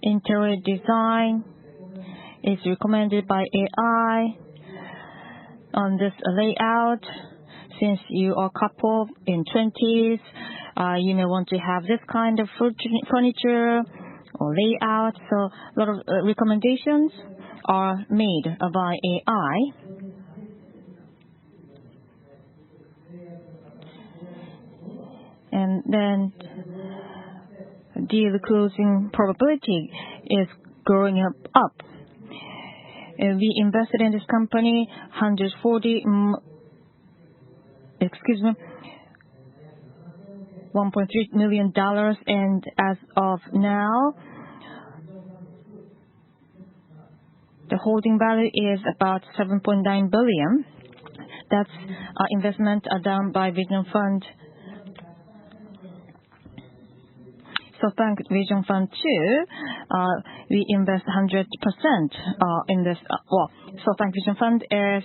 Interior design is recommended by AI on this layout. Since you are a couple in 20s, you may want to have this kind of furniture or layout. So a lot of recommendations are made by AI. And then deal closing probability is growing up. We invested in this company $1.3 million, and as of now, the holding value is about 7.9 billion. That's investment done by Vision Fund. SoftBank Vision Fund 2, we invest 100% in this. SoftBank Vision Fund is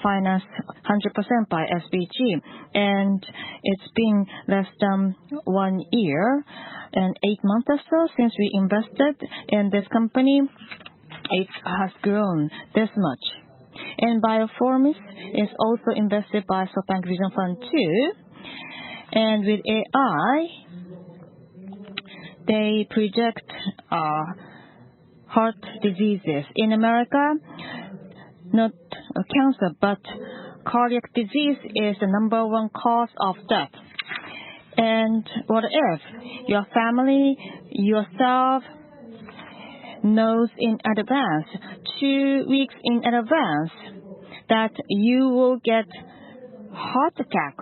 financed 100% by SBG, and it's been less than 1 year and 8 months or so since we invested in this company. It has grown this much. And Bioformis is also invested by SoftBank Vision Fund 2, and with AI, they predict heart diseases. In America, not cancer, but cardiac disease is the #1 cause of death. And what if your family, yourself, knows in advance, 2 weeks in advance, that you will get heart attack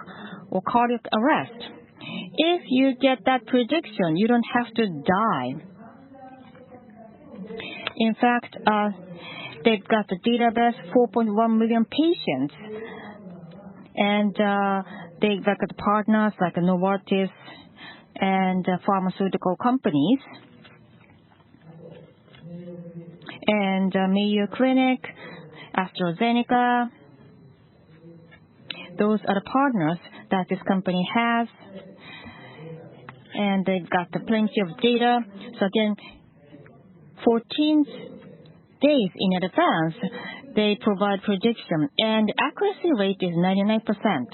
or cardiac arrest? If you get that prediction, you don't have to die. In fact, they've got the database, 4.1 million patients. And they've got partners like Novartis and pharmaceutical companies. And Mayo Clinic, AstraZeneca, those are the partners that this company has. And they've got plenty of data. So again, 14 days in advance, they provide prediction. And accuracy rate is 99%.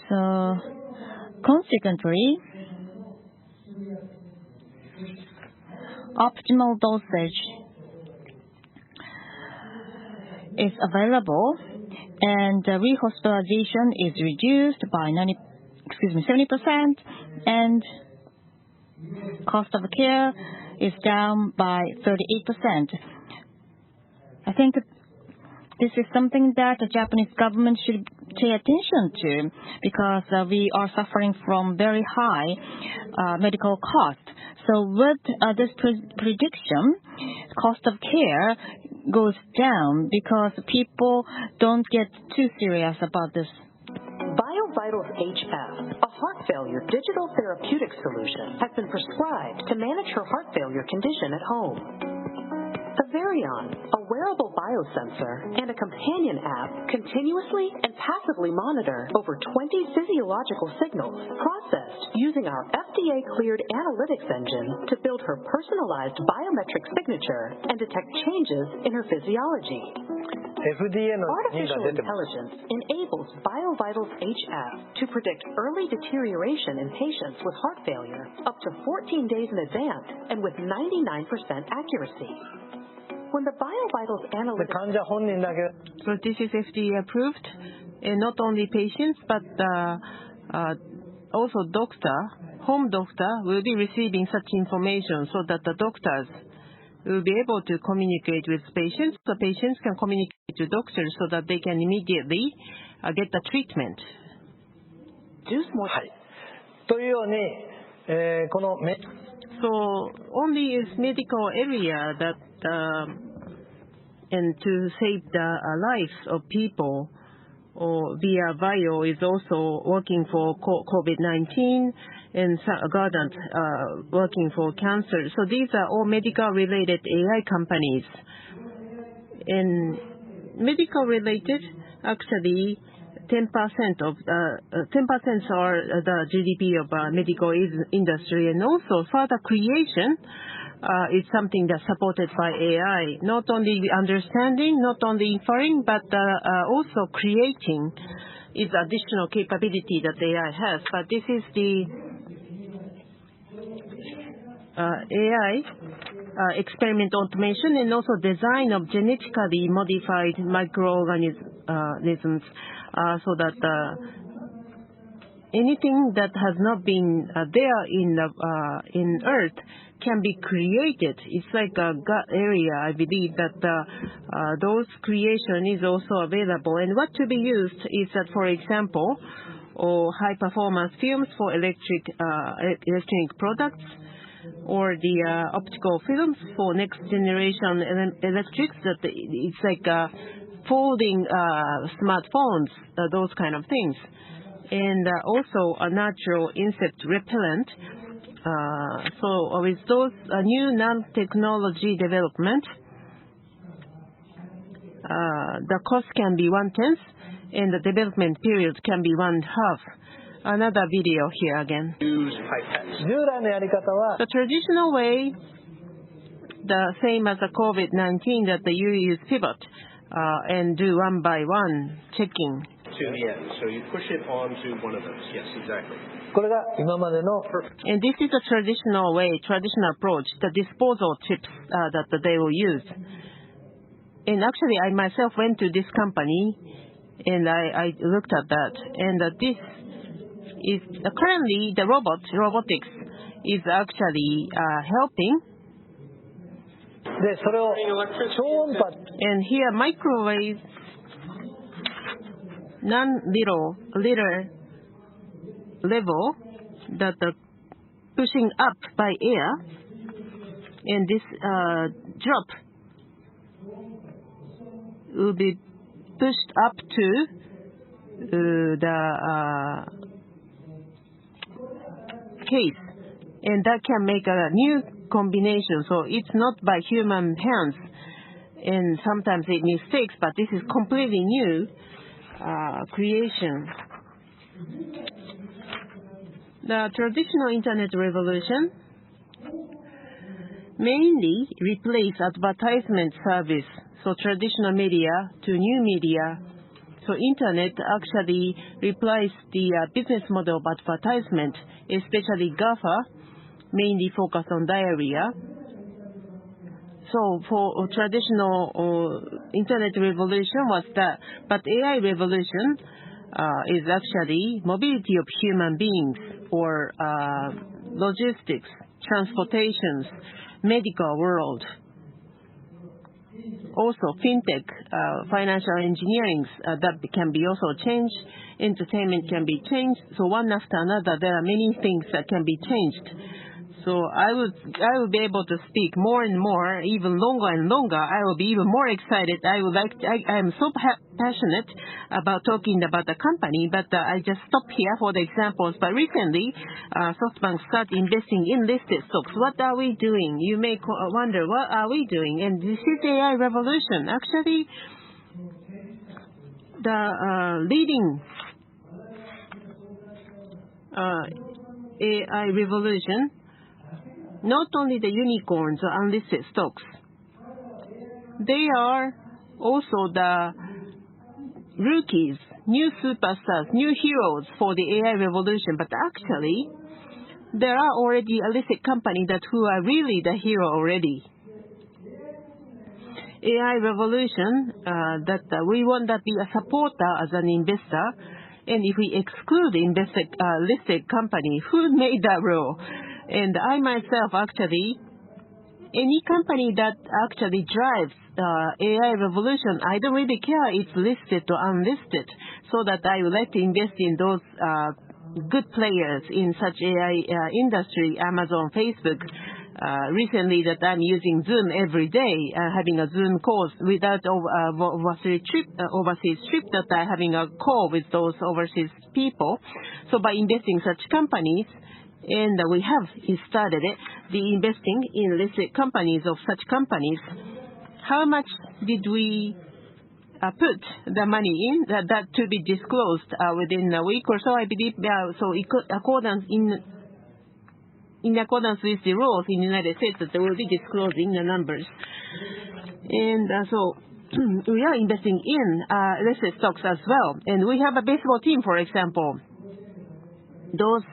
So consequently, optimal dosage is available, and rehospitalization is reduced by 70%, and cost of care is down by 38%. I think this is something that the Japanese government should pay attention to, because we are suffering from very high medical costs. So with this prediction, cost of care goes down because people don't get too serious about this. BioVitals HF, a heart failure digital therapeutic solution, has been prescribed to manage her heart failure condition at home. Averion, a wearable biosensor, and a companion app continuously and passively monitor over 20 physiological signals processed using our FDA-cleared analytics engine to build her personalized biometric signature and detect changes in her physiology. Artificial intelligence enables BioVitals HF to predict early deterioration in patients with heart failure up to 14 days in advance and with 99% accuracy. When the BioVitals analytics... So this is FDA approved, and not only patients, but also home doctor will be receiving such information, so that the doctors will be able to communicate with patients. The patients can communicate to doctors so that they can immediately get the treatment. So only is medical area that and to save the lives of people, or via Bio is also working for COVID-19, and Guardant working for cancer. So these are all medical related AI companies. And medical related, actually 10% are the GDP of medical industry, and also further creation is something that's supported by AI. Not only understanding, not only inferring, but also creating is additional capability that AI has. But this is the AI experiment automation, and also design of genetically modified microorganisms, so that anything that has not been there in Earth can be created. It's like a gut area. I believe that those creation is also available. And what to be used is that, for example, high performance films for electronic products, or the optical films for next generation electrics. That it's like folding smartphones, those kind of things. And also a natural insect repellent. So with those new nanotechnology development, the cost can be 1/10, and the development period can be 1/2. Another video here again. Use pipettes. The traditional way, the same as the COVID-19, that you use pivot and do one by one checking. To the end. So you push it onto one of those. Yes, exactly. And this is a traditional approach, the disposal chips that they will use. And actually, I myself went to this company, and I looked at that. And this is currently the robotics is actually helping. And here, microwave, non-liter level that are pushing up by air, and this drop will be pushed up to the case, and that can make a new combination. So it's not by human hands, and sometimes it mistakes, but this is completely new creation. The traditional internet revolution mainly replaced advertisement service, so traditional media to new media. So internet actually replaced the business model of advertisement, especially GAFA, mainly focused on diarrhea. So for traditional internet revolution was that, but AI revolution is actually mobility of human beings or logistics, transportations, medical world. Also fintech, financial engineering, that can be also changed. Entertainment can be changed. So one after another, there are many things that can be changed. So I will be able to speak more and more, even longer and longer. I will be even more excited. I am so passionate about talking about the company, but I just stop here for the examples. But recently, SoftBank started investing in listed stocks. What are we doing? You may wonder, what are we doing? And this is AI revolution. Actually, the leading AI revolution, not only the unicorns or unlisted stocks, they are also the rookies, new superstars, new heroes for the AI revolution. But actually, there are already a listed company that who are really the hero already. AI revolution, that we want to be a supporter as an investor. And if we exclude listed company, who made that rule? And I myself actually, any company that actually drives AI revolution, I don't really care it's listed or unlisted, so that I would like to invest in those good players in such AI industry, Amazon, Facebook. Recently that I'm using Zoom every day, having a Zoom call without overseas trip that I'm having a call with those overseas people. So by investing such companies, and we have started it, the investing in listed companies of such companies. How much did we put the money in? That to be disclosed within a week or so, I believe. So in accordance with the rules in the United States, that they will be disclosing the numbers. And so we are investing in listed stocks as well. And we have a baseball team, for example. Those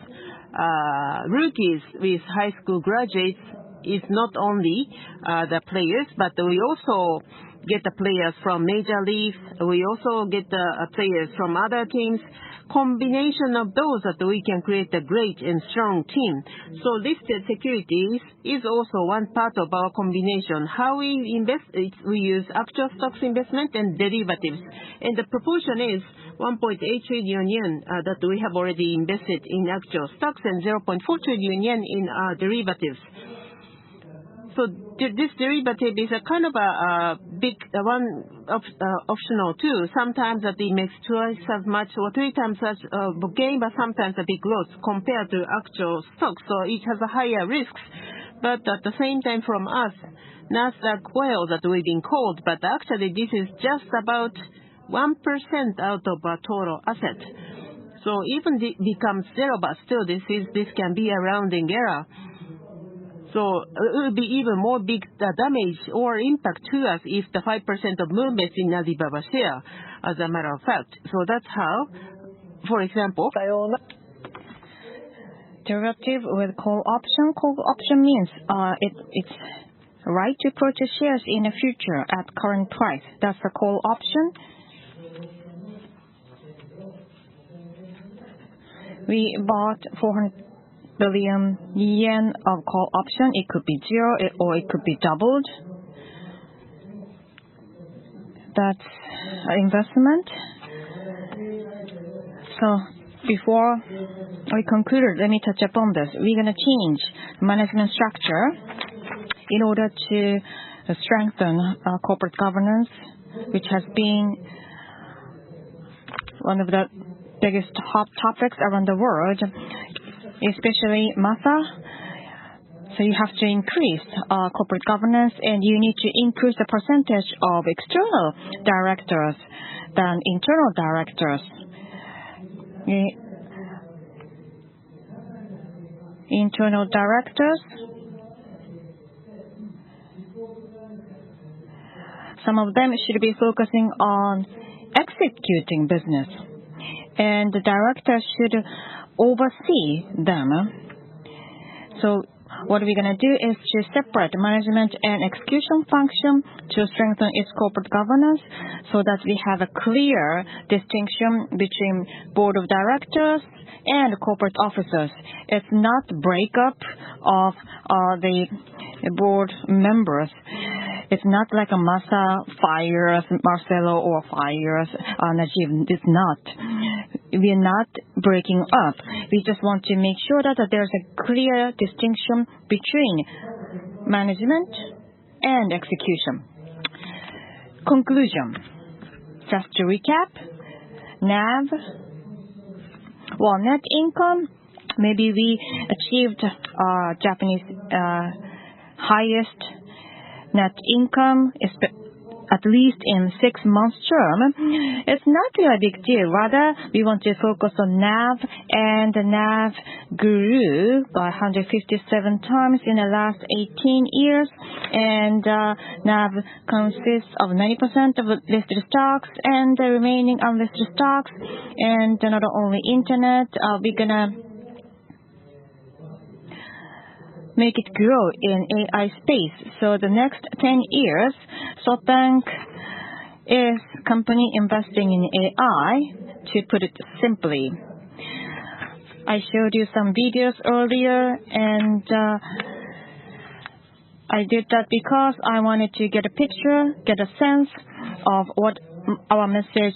rookies with high school graduates is not only the players, but we also get the players from major leagues. We also get the players from other teams. Combination of those that we can create a great and strong team. So listed securities is also one part of our combination. How we invest, we use actual stocks investment and derivatives. And the proportion is 1.8 trillion yen that we have already invested in actual stocks and 0.4 trillion yen in derivatives. So this derivative is a kind of a big optional too. Sometimes that it makes twice as much or three times as gain, but sometimes a big loss compared to actual stocks. So it has a higher risks. But at the same time, from us, Nasdaq whale that we've been called, but actually this is just about 1% out of our total asset. So even it becomes zero, but still this can be a rounding error. So it will be even more big damage or impact to us if the 5% of movements in Alibaba share, as a matter of fact. So that's how, for example, derivative with call option. Call option means it's right to purchase shares in the future at current price. That's the call option. We bought 400 billion yen of call option. It could be zero or it could be doubled. That's investment. So before we conclude, let me touch upon this. We're going to change management structure in order to strengthen corporate governance, which has been one of the biggest hot topics around the world, especially Masa. So you have to increase corporate governance, and you need to increase the percentage of external directors than internal directors. Internal directors, some of them should be focusing on executing business, and the directors should oversee them. So what we're going to do is to separate management and execution function to strengthen its corporate governance so that we have a clear distinction between board of directors and corporate officers. It's not breakup of the board members. It's not like a Masa fires Marcelo or fires Najib. It's not. We're not breaking up. We just want to make sure that there's a clear distinction between management and execution. Conclusion. Just to recap, NAV. Well, net income, maybe we achieved Japanese highest net income, at least in 6 months term. It's not really a big deal. Rather, we want to focus on NAV, and the NAV grew by 157 times in the last 18 years. And NAV consists of 90% of listed stocks and the remaining unlisted stocks. And not only internet, we're gonna make it grow in AI space. So the next 10 years, SoftBank is company investing in AI, to put it simply. I showed you some videos earlier, and I did that because I wanted to get a picture, get a sense of what our message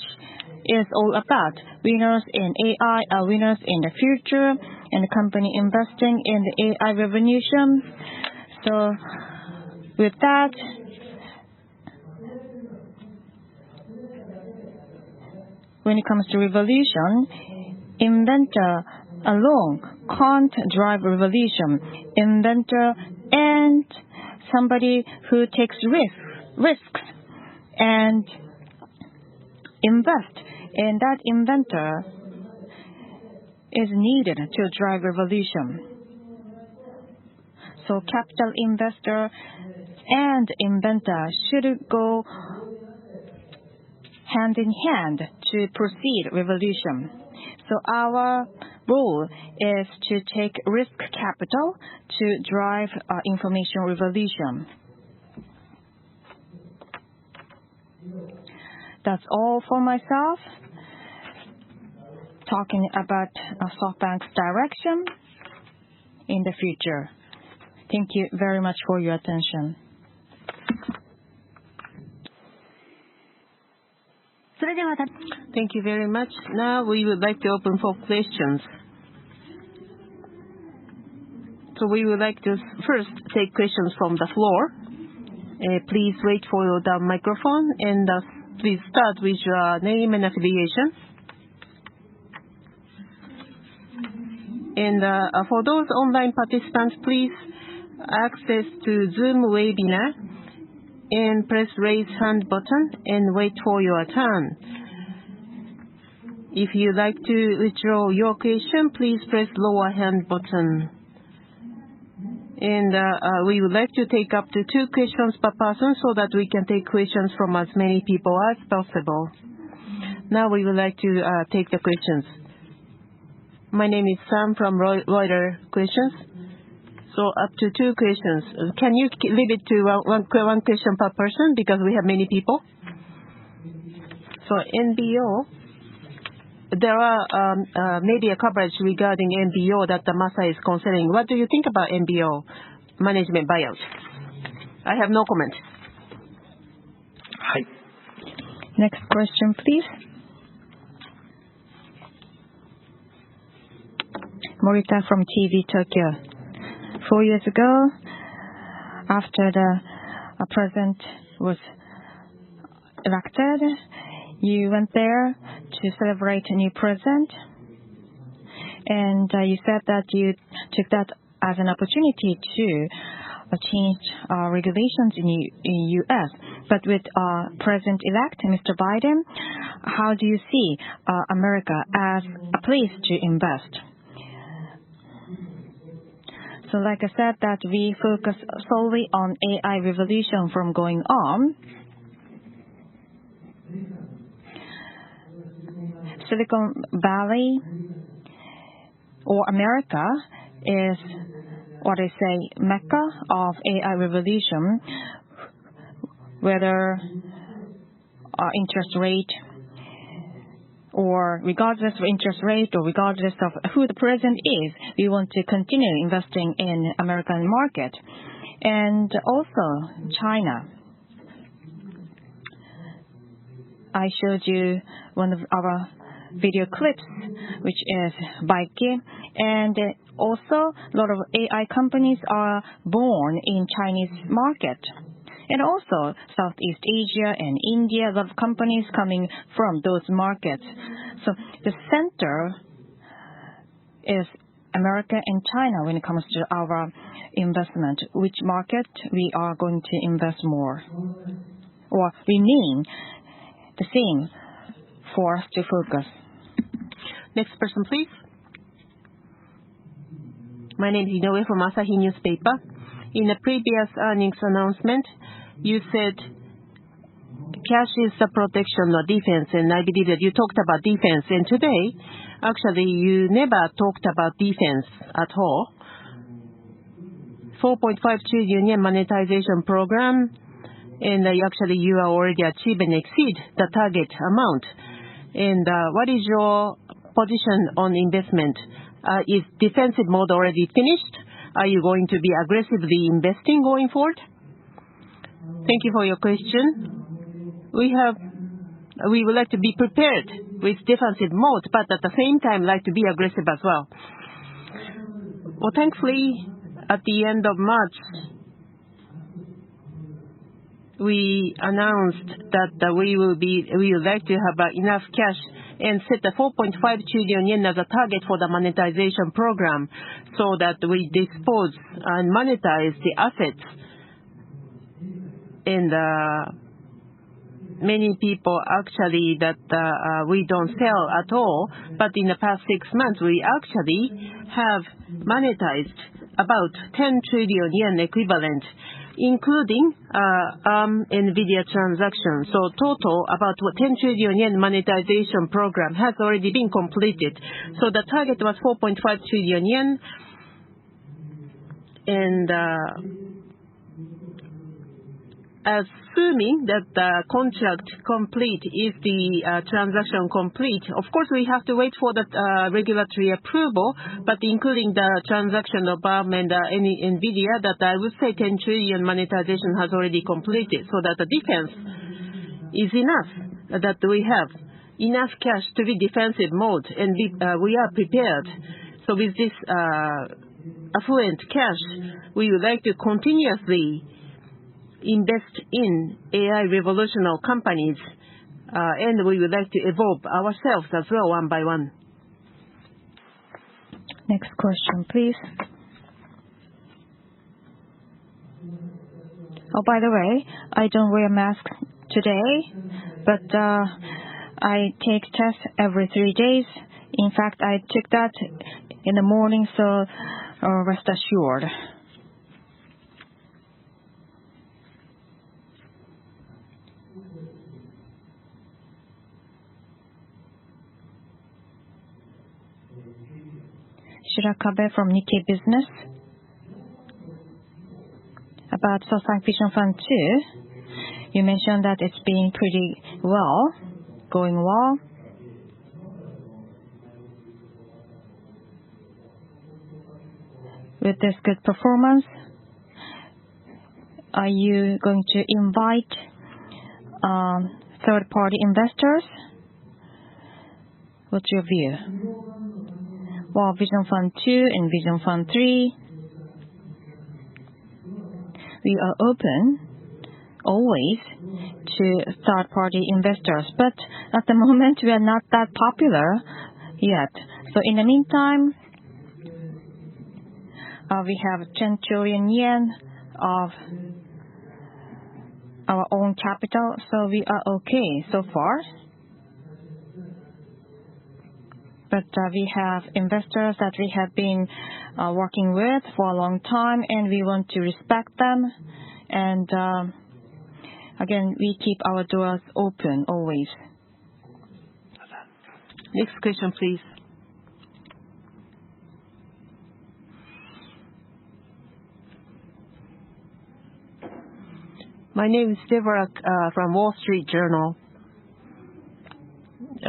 is all about. Winners in AI are winners in the future, and the company investing in the AI revolution. So with that, when it comes to revolution, inventor alone can't drive revolution. Inventor and somebody who takes risks and invest in that inventor is needed to drive revolution. So capital investor and inventor should go hand in hand to proceed revolution. So our role is to take risk capital to drive information revolution. That's all for myself, talking about SoftBank's direction in the future. Thank you very much for your attention. Thank you very much. Now we would like to open for questions. So we would like to first take questions from the floor. Please wait for the microphone, and please start with your name and affiliation. And for those online participants, please access to Zoom webinar and press raise hand button and wait for your turn. If you'd like to withdraw your question, please press lower hand button. And we would like to take up to 2 questions per person so that we can take questions from as many people as possible. Now we would like to take the questions. My name is Sam from Reuters Questions. So up to 2 questions. Can you limit to one question per person because we have many people? So NBO, there are maybe a coverage regarding NBO that the Masa is considering. What do you think about NBO, management buyout? I have no comment. Hi. Next question, please. Morita from TV Tokyo. 4 years ago, after the president was elected, you went there to celebrate a new president. And you said that you took that as an opportunity to change regulations in U.S. But with President-elect Mr. Biden, how do you see America as a place to invest? So like I said, that we focus solely on AI revolution from going on. Silicon Valley or America is what I say mecca of AI revolution, whether interest rate or regardless of interest rate or regardless of who the president is, we want to continue investing in American market. And also China. I showed you one of our video clips, which is Baike, and also a lot of AI companies are born in Chinese market. And also Southeast Asia and India, a lot of companies coming from those markets. So the center is America and China when it comes to our investment. Which market we are going to invest more or remain the same for us to focus. Next person, please. My name is Inoue from Asahi Newspaper. In the previous earnings announcement, you said cash is the protection or defense, and I believe that you talked about defense. And today, actually, you never talked about defense at all. 4.5 trillion yen monetization program, and actually you are already achieve and exceed the target amount. And what is your position on investment? Is defensive mode already finished? Are you going to be aggressively investing going forward? Thank you for your question. We would like to be prepared with defensive mode, but at the same time like to be aggressive as well. Well, thankfully, at the end of March, we announced that we would like to have enough cash and set the 4.5 trillion yen as a target for the monetization program so that we dispose and monetize the assets. And many people actually that we don't sell at all, but in the past 6 months we actually have monetized about 10 trillion yen equivalent, including NVIDIA transaction. So total about 10 trillion yen monetization program has already been completed. So the target was 4.5 trillion yen. And assuming that the contract complete is the transaction complete, of course we have to wait for the regulatory approval, but including the transaction of BAM and NVIDIA, that I would say 10 trillion monetization has already completed, so that the defense is enough, that we have enough cash to be defensive mode, and we are prepared. So with this affluent cash, we would like to continuously invest in AI revolutionary companies, and we would like to evolve ourselves as well one by one. Next question, please. Oh, by the way, I don't wear a mask today, but I take tests every 3 days. In fact, I took that in the morning, so rest assured. Shirakabe from Nikkei Business. About SoftBank Vision Fund 2, you mentioned that it's been pretty well, going well. With this good performance, are you going to invite third-party investors? What's your view? Well, Vision Fund 2 and Vision Fund 3, we are open always to third-party investors. But at the moment, we are not that popular yet. So in the meantime, we have 10 trillion yen of our own capital, so we are okay so far. But we have investors that we have been working with for a long time, and we want to respect them. And again, we keep our doors open always. Next question, please. My name is Deborah from Wall Street Journal.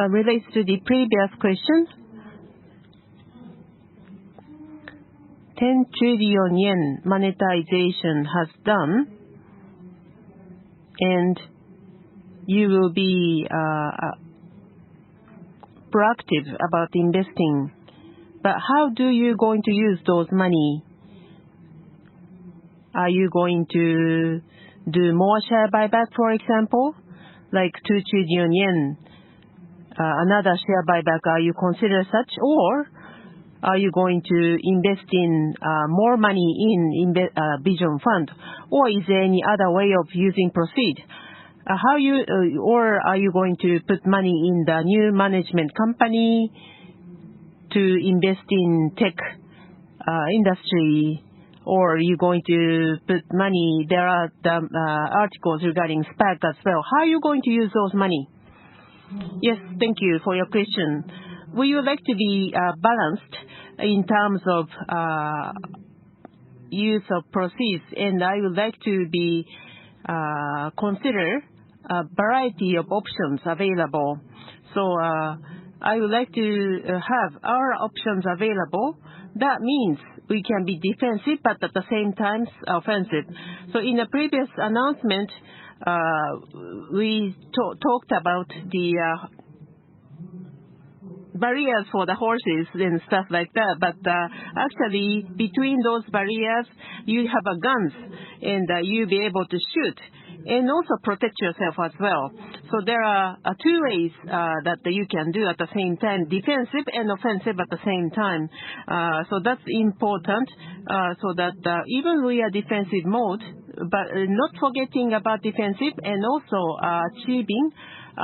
Relates to the previous question. 10 trillion yen monetization has done, and you will be proactive about investing. But how do you going to use those money? Are you going to do more share buyback, for example, like 2 trillion yen? Another share buyback, are you consider such, or are you going to invest in more money in Vision Fund, or is there any other way of using proceed? Or are you going to put money in the new management company to invest in tech industry, or are you going to put money? There are the articles regarding SPAC as well. How are you going to use those money? Yes, thank you for your question. We would like to be balanced in terms of use of proceeds, and I would like to be consider a variety of options available. So I would like to have our options available. That means we can be defensive, but at the same time offensive. So in the previous announcement, we talked about the barriers for the horses and stuff like that. But actually, between those barriers, you have guns, and you'll be able to shoot and also protect yourself as well. So there are two ways that you can do at the same time, defensive and offensive at the same time. So that's important, so that even we are defensive mode, but not forgetting about defensive and also achieving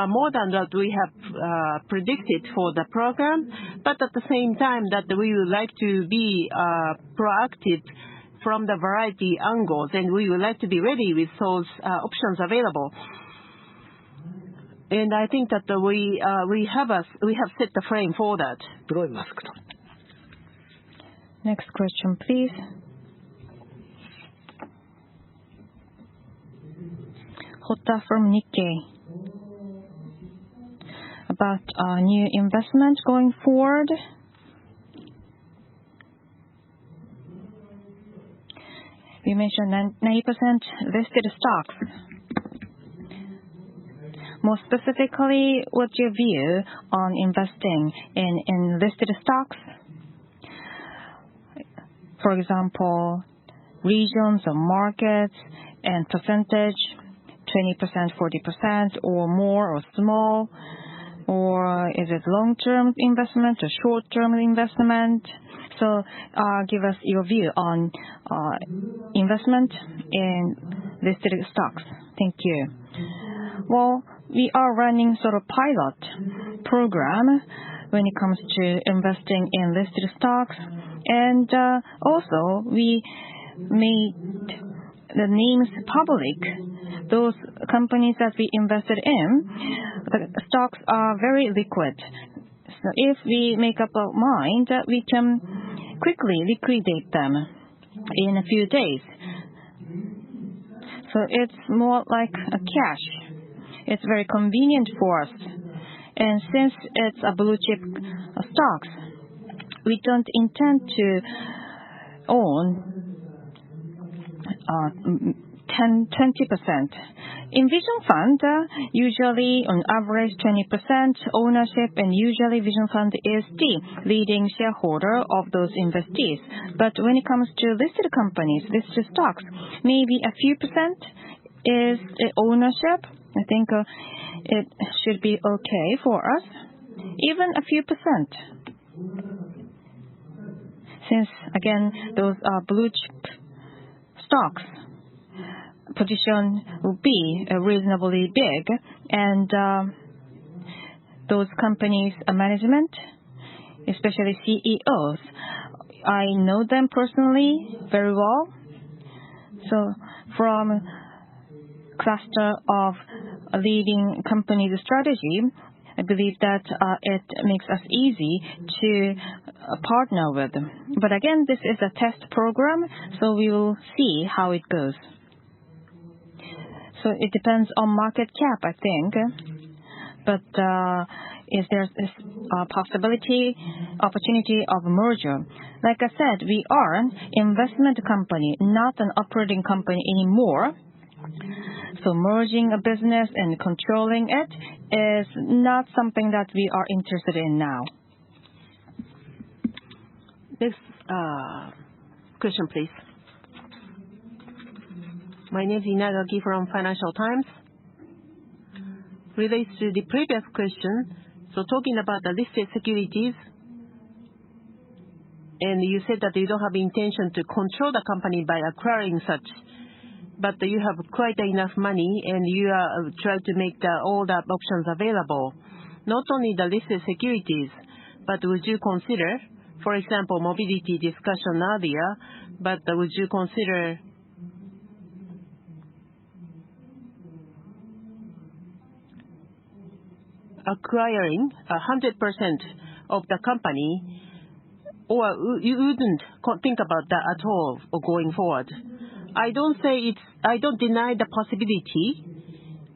more than that we have predicted for the program, but at the same time that we would like to be proactive from the variety angles, and we would like to be ready with those options available. And I think that we have set the frame for that. Next question, please. Hota from Nikkei. About new investment going forward. You mentioned 90% listed stocks. More specifically, what's your view on investing in listed stocks? For example, regions or markets and percentage, 20%, 40%, or more or small, or is it long-term investment or short-term investment? So give us your view on investment in listed stocks. Thank you. Well, we are running sort of pilot program when it comes to investing in listed stocks. And also, we made the names public. Those companies that we invested in, the stocks are very liquid. So if we make up our mind, we can quickly liquidate them in a few days. So it's more like a cash. It's very convenient for us. And since it's a blue chip stocks, we don't intend to own 20%. In Vision Fund, usually on average 20% ownership, and usually Vision Fund is the leading shareholder of those investees. But when it comes to listed companies, listed stocks, maybe a few percent is ownership, I think it should be okay for us, even a few percent. Since, again, those are blue chip stocks, position will be reasonably big, and those companies' management, especially CEOs, I know them personally very well. So from cluster of leading companies' strategy, I believe that it makes us easy to partner with them. But again, this is a test program, so we will see how it goes. So it depends on market cap, I think. But is there a opportunity of merger? Like I said, we are an investment company, not an operating company anymore. So merging a business and controlling it is not something that we are interested in now. Next question, please. My name is Inagaki from Financial Times. Relates to the previous question. So talking about the listed securities, and you said that you don't have intention to control the company by acquiring such, but you have quite enough money and you are trying to make all the options available. Not only the listed securities, but would you consider, for example, mobility discussion earlier, but would you consider acquiring 100% of the company, or you wouldn't think about that at all going forward? I don't deny the possibility.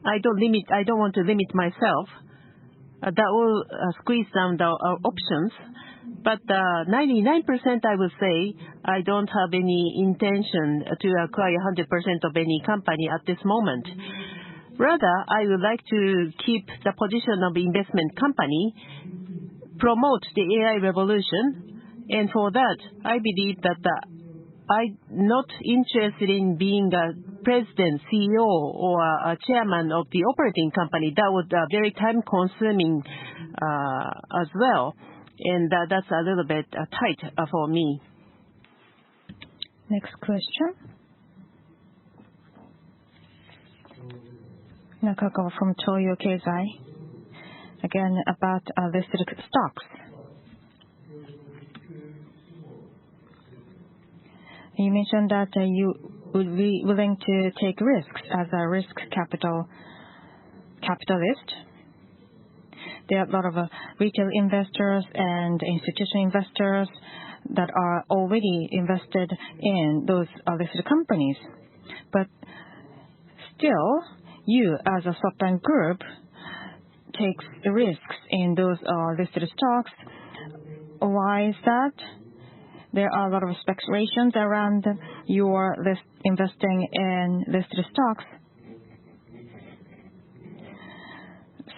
I don't want to limit myself. That will squeeze down the options. But 99% I would say I don't have any intention to acquire 100% of any company at this moment. Rather, I would like to keep the position of investment company, promote the AI revolution, and for that, I believe that I'm not interested in being a president, CEO, or a chairman of the operating company. That would be very time-consuming as well, and that's a little bit tight for me. Next question. Nakagawa from Toyo Keizai. Again, about listed stocks. You mentioned that you would be willing to take risks as a risk capitalist. There are a lot of retail investors and institutional investors that are already invested in those listed companies. But still, you as a SoftBank Group takes risks in those listed stocks. Why is that? There are a lot of speculations around your investing in listed stocks.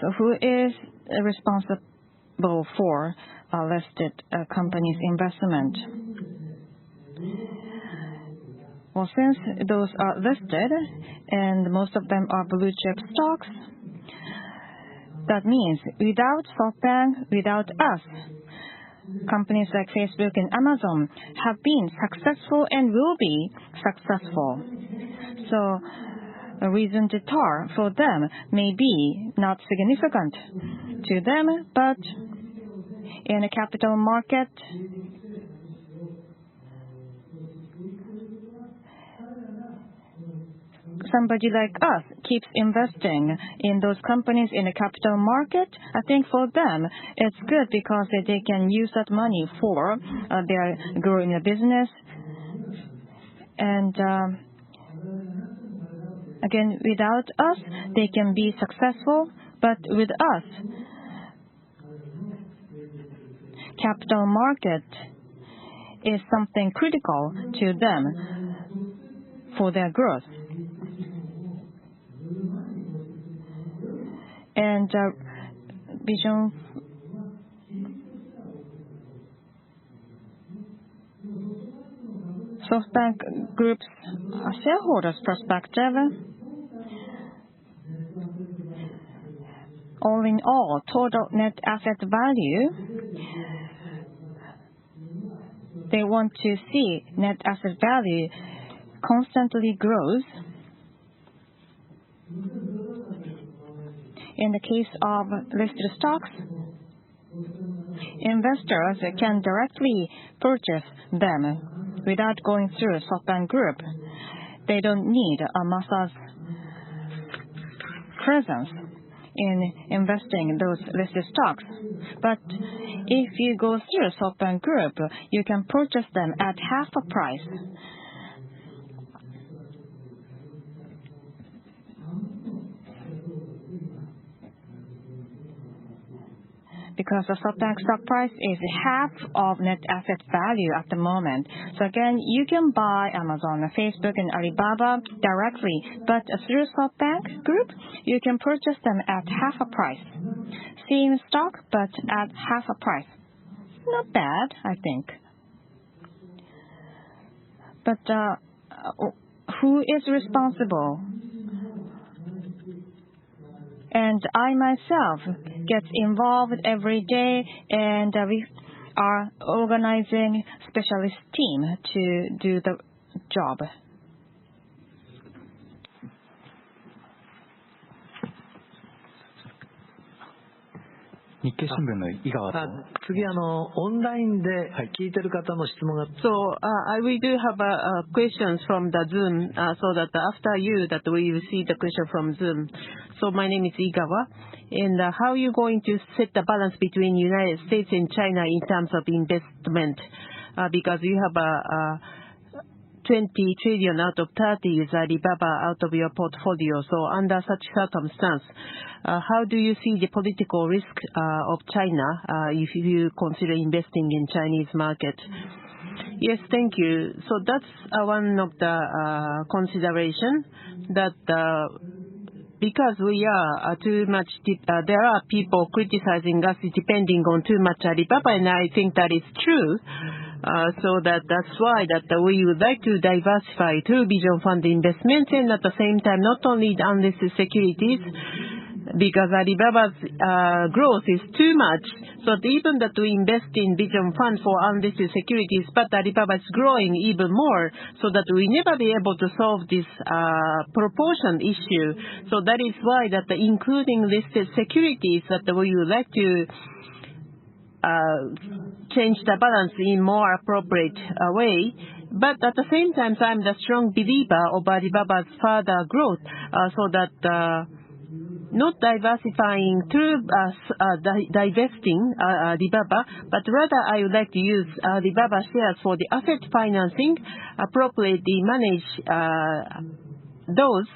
So who is responsible for a listed company's investment? Well, since those are listed and most of them are blue chip stocks, that means without SoftBank, without us, companies like Facebook and Amazon have been successful and will be successful. So a reason to tar for them may be not significant to them, but in a capital market, somebody like us keeps investing in those companies in the capital market. I think for them it's good because they can use that money for their growing a business. And again, without us, they can be successful. But with us, capital market is something critical to them for their growth. And vision SoftBank Group's shareholders' perspective, all in all, total net asset value, they want to see net asset value constantly grows. In the case of listed stocks, investors can directly purchase them without going through SoftBank Group. They don't need a Masa's presence in investing in those listed stocks. But if you go through SoftBank Group, you can purchase them at half a price. Because the SoftBank stock price is half of net asset value at the moment. So again, you can buy Amazon, Facebook, and Alibaba directly, but through SoftBank Group, you can purchase them at half a price. Same stock, but at half a price. Not bad, I think. But who is responsible? And I myself get involved every day, and we are organizing specialist team to do the job. 日経新聞の井川と。次オンラインで聞いてる方の質問が。So we do have questions from the Zoom, so that after you that we will see the question from Zoom. So my name is Igawa, and how are you going to set the balance between United States and China in terms of investment? Because you have 20 trillion out of 30 is Alibaba out of your portfolio. So under such circumstance, how do you see the political risk of China if you consider investing in Chinese market? Yes, thank you. So that's one of the consideration that because we are too much, there are people criticizing us depending on too much Alibaba, and I think that is true. So that's why that we would like to diversify through Vision Fund investments, and at the same time not only the unlisted securities, because Alibaba's growth is too much. So even that we invest in Vision Fund for unlisted securities, but Alibaba is growing even more, so that we never be able to solve this proportion issue. So that is why that including listed securities that we would like to change the balance in more appropriate way. But at the same time, I'm the strong believer of Alibaba's further growth, so that not diversifying through divesting Alibaba, but rather I would like to use Alibaba shares for the asset financing, appropriately manage those,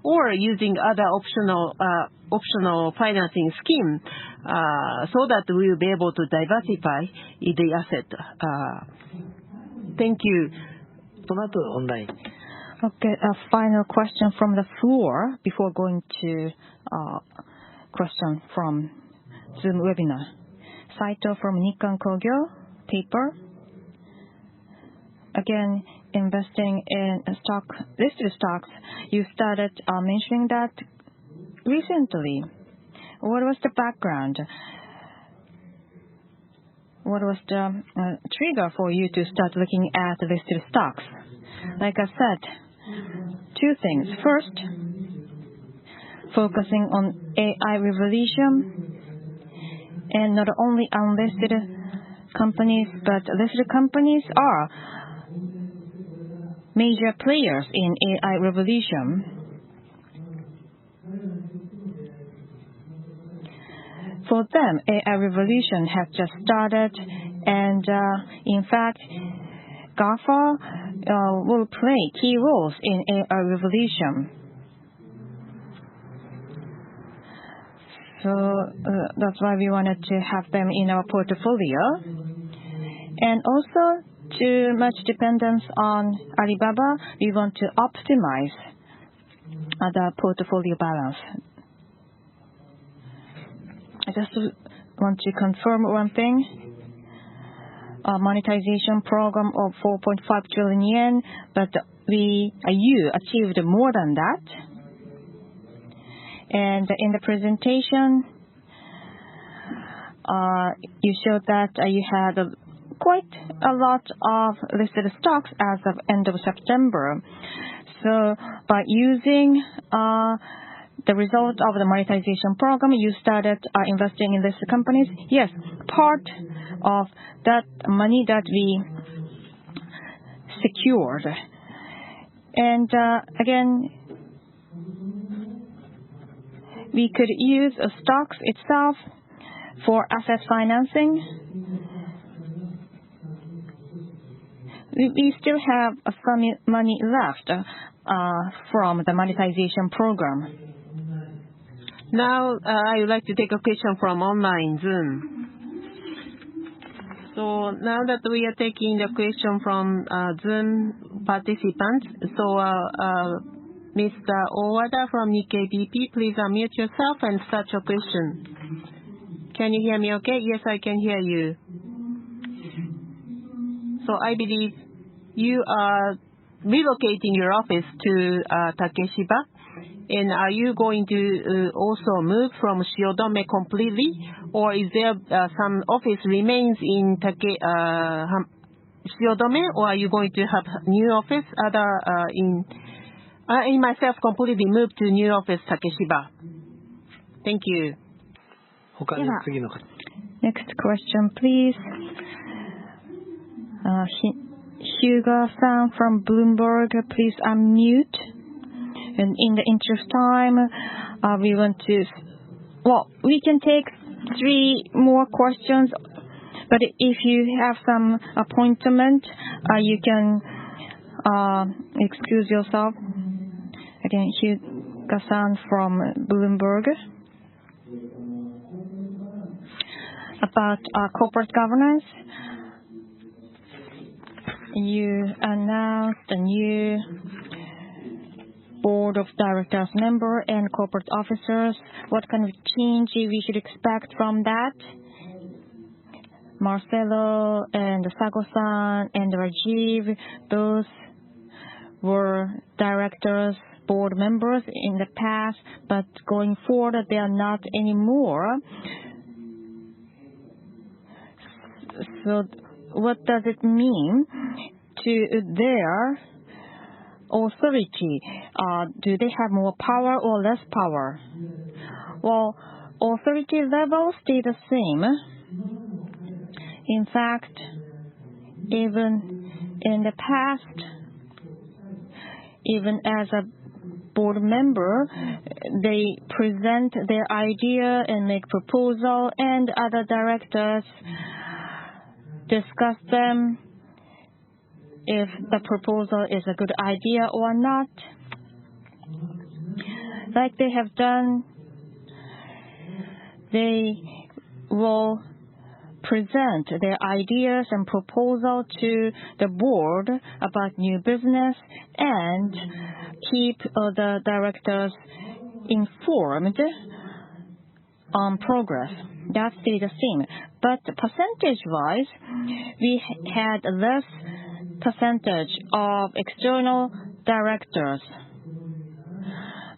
or using other optional financing scheme, so that we will be able to diversify the asset. Thank you. Okay, a final question from the floor before going to question from Zoom webinar. Saito from Nikkan Kogyo paper. Again, investing in listed stocks. You started mentioning that recently. What was the background? What was the trigger for you to start looking at listed stocks? Like I said, two things. First, focusing on AI revolution, and not only unlisted companies, but listed companies are major players in AI revolution. For them, AI revolution has just started, and in fact, GAFA will play key roles in AI revolution. So that's why we wanted to have them in our portfolio. And also, too much dependence on Alibaba, we want to optimize the portfolio balance. I just want to confirm one thing. A monetization program of 4.5 trillion yen, but you achieved more than that. And in the presentation, you showed that you had quite a lot of listed stocks as of end of September. So by using the result of the monetization program, you started investing in listed companies. Yes, part of that money that we secured. And again, we could use stocks itself for asset financing. We still have some money left from the monetization program. Now, I would like to take a question from online Zoom. So now that we are taking the question from Zoom participants, so Mr. Owada from Nikkei BP, please unmute yourself and start your question. Can you hear me okay? Yes, I can hear you. So I believe you are relocating your office to Takeshiba. And are you going to also move from Shiodome completely? Or is there some office remains in Shiodome? Or are you going to have new office in myself completely moved to new office Takeshiba? Thank you. Next question, please. Hyuga-san from Bloomberg, please unmute. And in the interest of time, we can take 3 more questions. But if you have some appointment, you can excuse yourself. Again, Hyuga-san from Bloomberg. About corporate governance. You announced a new board of directors member and corporate officers. What kind of change we should expect from that? Marcelo and Sago-san and Rajiv, those were directors, board members in the past, but going forward they are not anymore. So what does it mean to their authority? Do they have more power or less power? Well, authority levels stay the same. In fact, even in the past, even as a board member, they present their idea and make proposal, and other directors discuss them if the proposal is a good idea or not. Like they have done, they will present their ideas and proposal to the board about new business and keep the directors informed on progress. That stays the same. But percentage-wise, we had less percentage of external directors.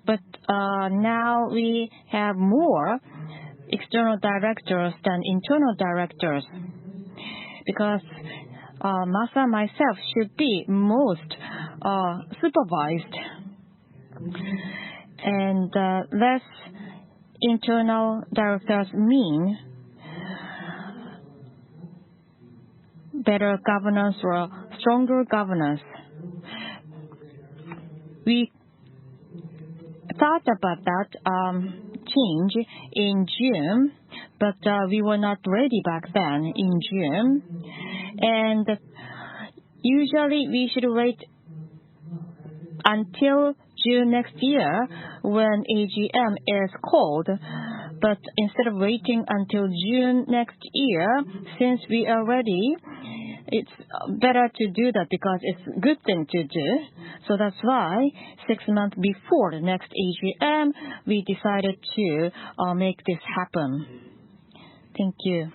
But now we have more external directors than internal directors, because Masa myself should be most supervised, and less internal directors mean better governance or stronger governance. We thought about that change in June, but we were not ready back then in June. And usually we should wait until June next year when AGM is called. But instead of waiting until June next year, since we are ready, it's better to do that because it's a good thing to do. So that's why 6 months before the next AGM, we decided to make this happen. Thank you.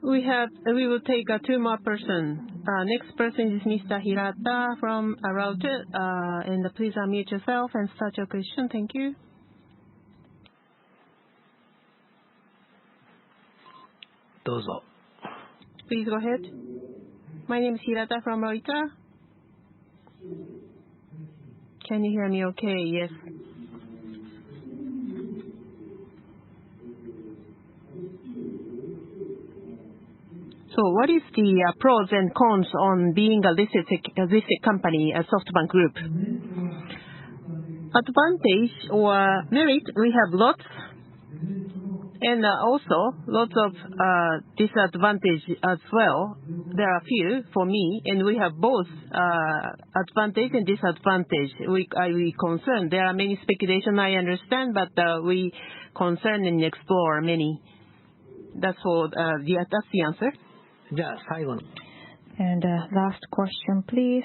We will take 2 more persons. Next person is Mr. Hirata from Router. And please unmute yourself and start your question. Thank you. どうぞ。 Please go ahead. My name is Hirata from Morita. Can you hear me okay? Yes. So what is the pros and cons on being a listed company, a SoftBank Group? Advantage or merit, we have lots. And also lots of disadvantage as well. There are few for me, and we have both advantage and disadvantage. We concern. There are many speculation, I understand, but we concern and explore many. That's all. That's the answer. じゃあ最後の。 And last question, please.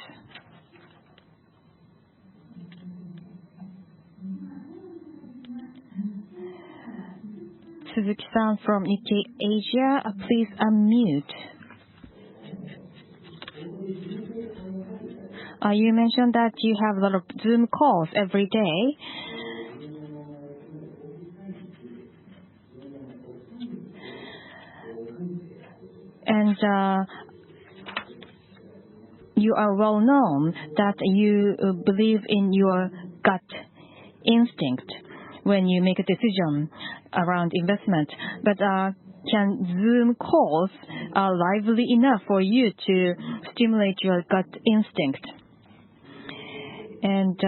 Suzuki-san from Nikkei Asia, please unmute. You mentioned that you have a lot of Zoom calls every day. And you are well known that you believe in your gut instinct when you make a decision around investment. But can Zoom calls are lively enough for you to stimulate your gut instinct? And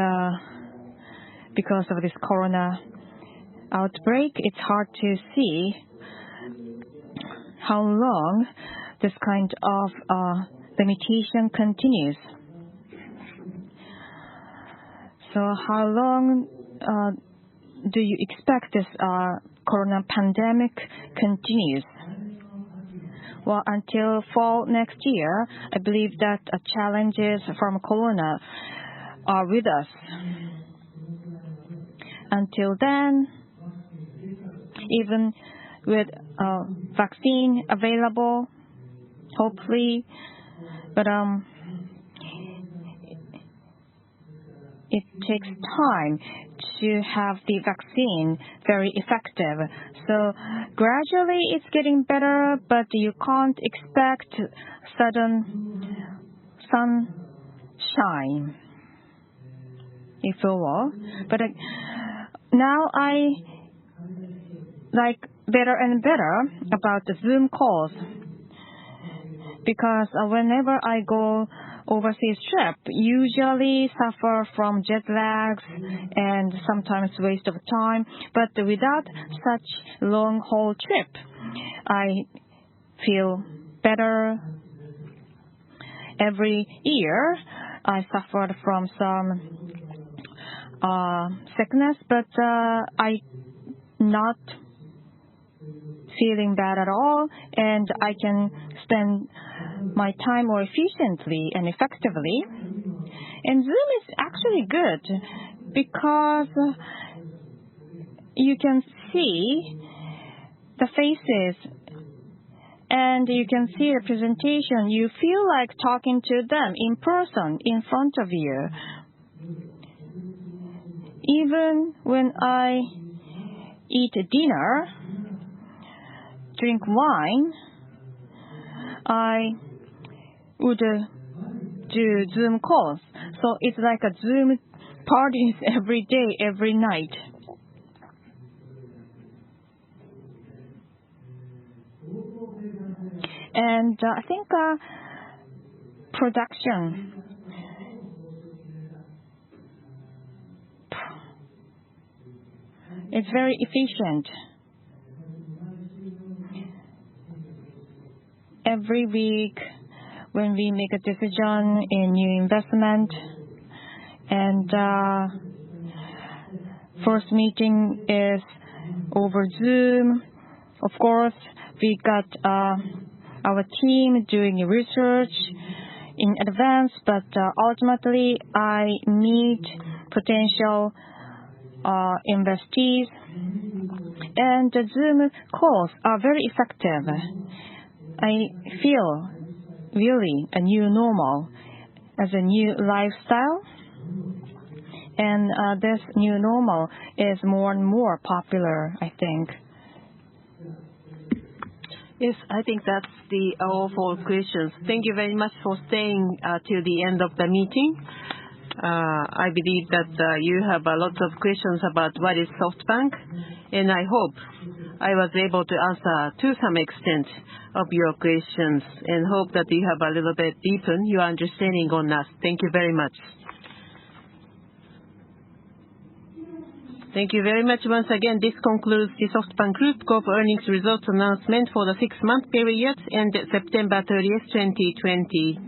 because of this corona outbreak, it's hard to see how long this kind of limitation continues. So how long do you expect this corona pandemic continues? Well, until fall next year, I believe that challenges from corona are with us. Until then, even with vaccine available, hopefully, but it takes time to have the vaccine very effective. So gradually it's getting better, but you can't expect sudden sunshine, if you will. But now I like better and better about the Zoom calls, because whenever I go overseas trip, usually suffer from jet lags and sometimes waste of time. But without such long haul trip, I feel better. Every year, I suffered from some sickness, but I not feeling bad at all, and I can spend my time more efficiently and effectively. And Zoom is actually good because you can see the faces and you can see the presentation. You feel like talking to them in person in front of you. Even when I eat dinner, drink wine, I would do Zoom calls. So it's like a Zoom parties every day, every night. And I think production it's very efficient. Every week when we make a decision in new investment, and first meeting is over Zoom. Of course, we got our team doing research in advance, but ultimately I meet potential investees, and the Zoom calls are very effective. I feel really a new normal as a new lifestyle, and this new normal is more and more popular, I think. Yes, I think that's all for questions. Thank you very much for staying till the end of the meeting. I believe that you have a lot of questions about what is SoftBank, and I hope I was able to answer to some extent of your questions, and hope that you have a little bit deepened your understanding on us. Thank you very much. Thank you very much once again. This concludes the SoftBank Group Corp earnings results announcement for the 6-month period ended September 30th, 2020.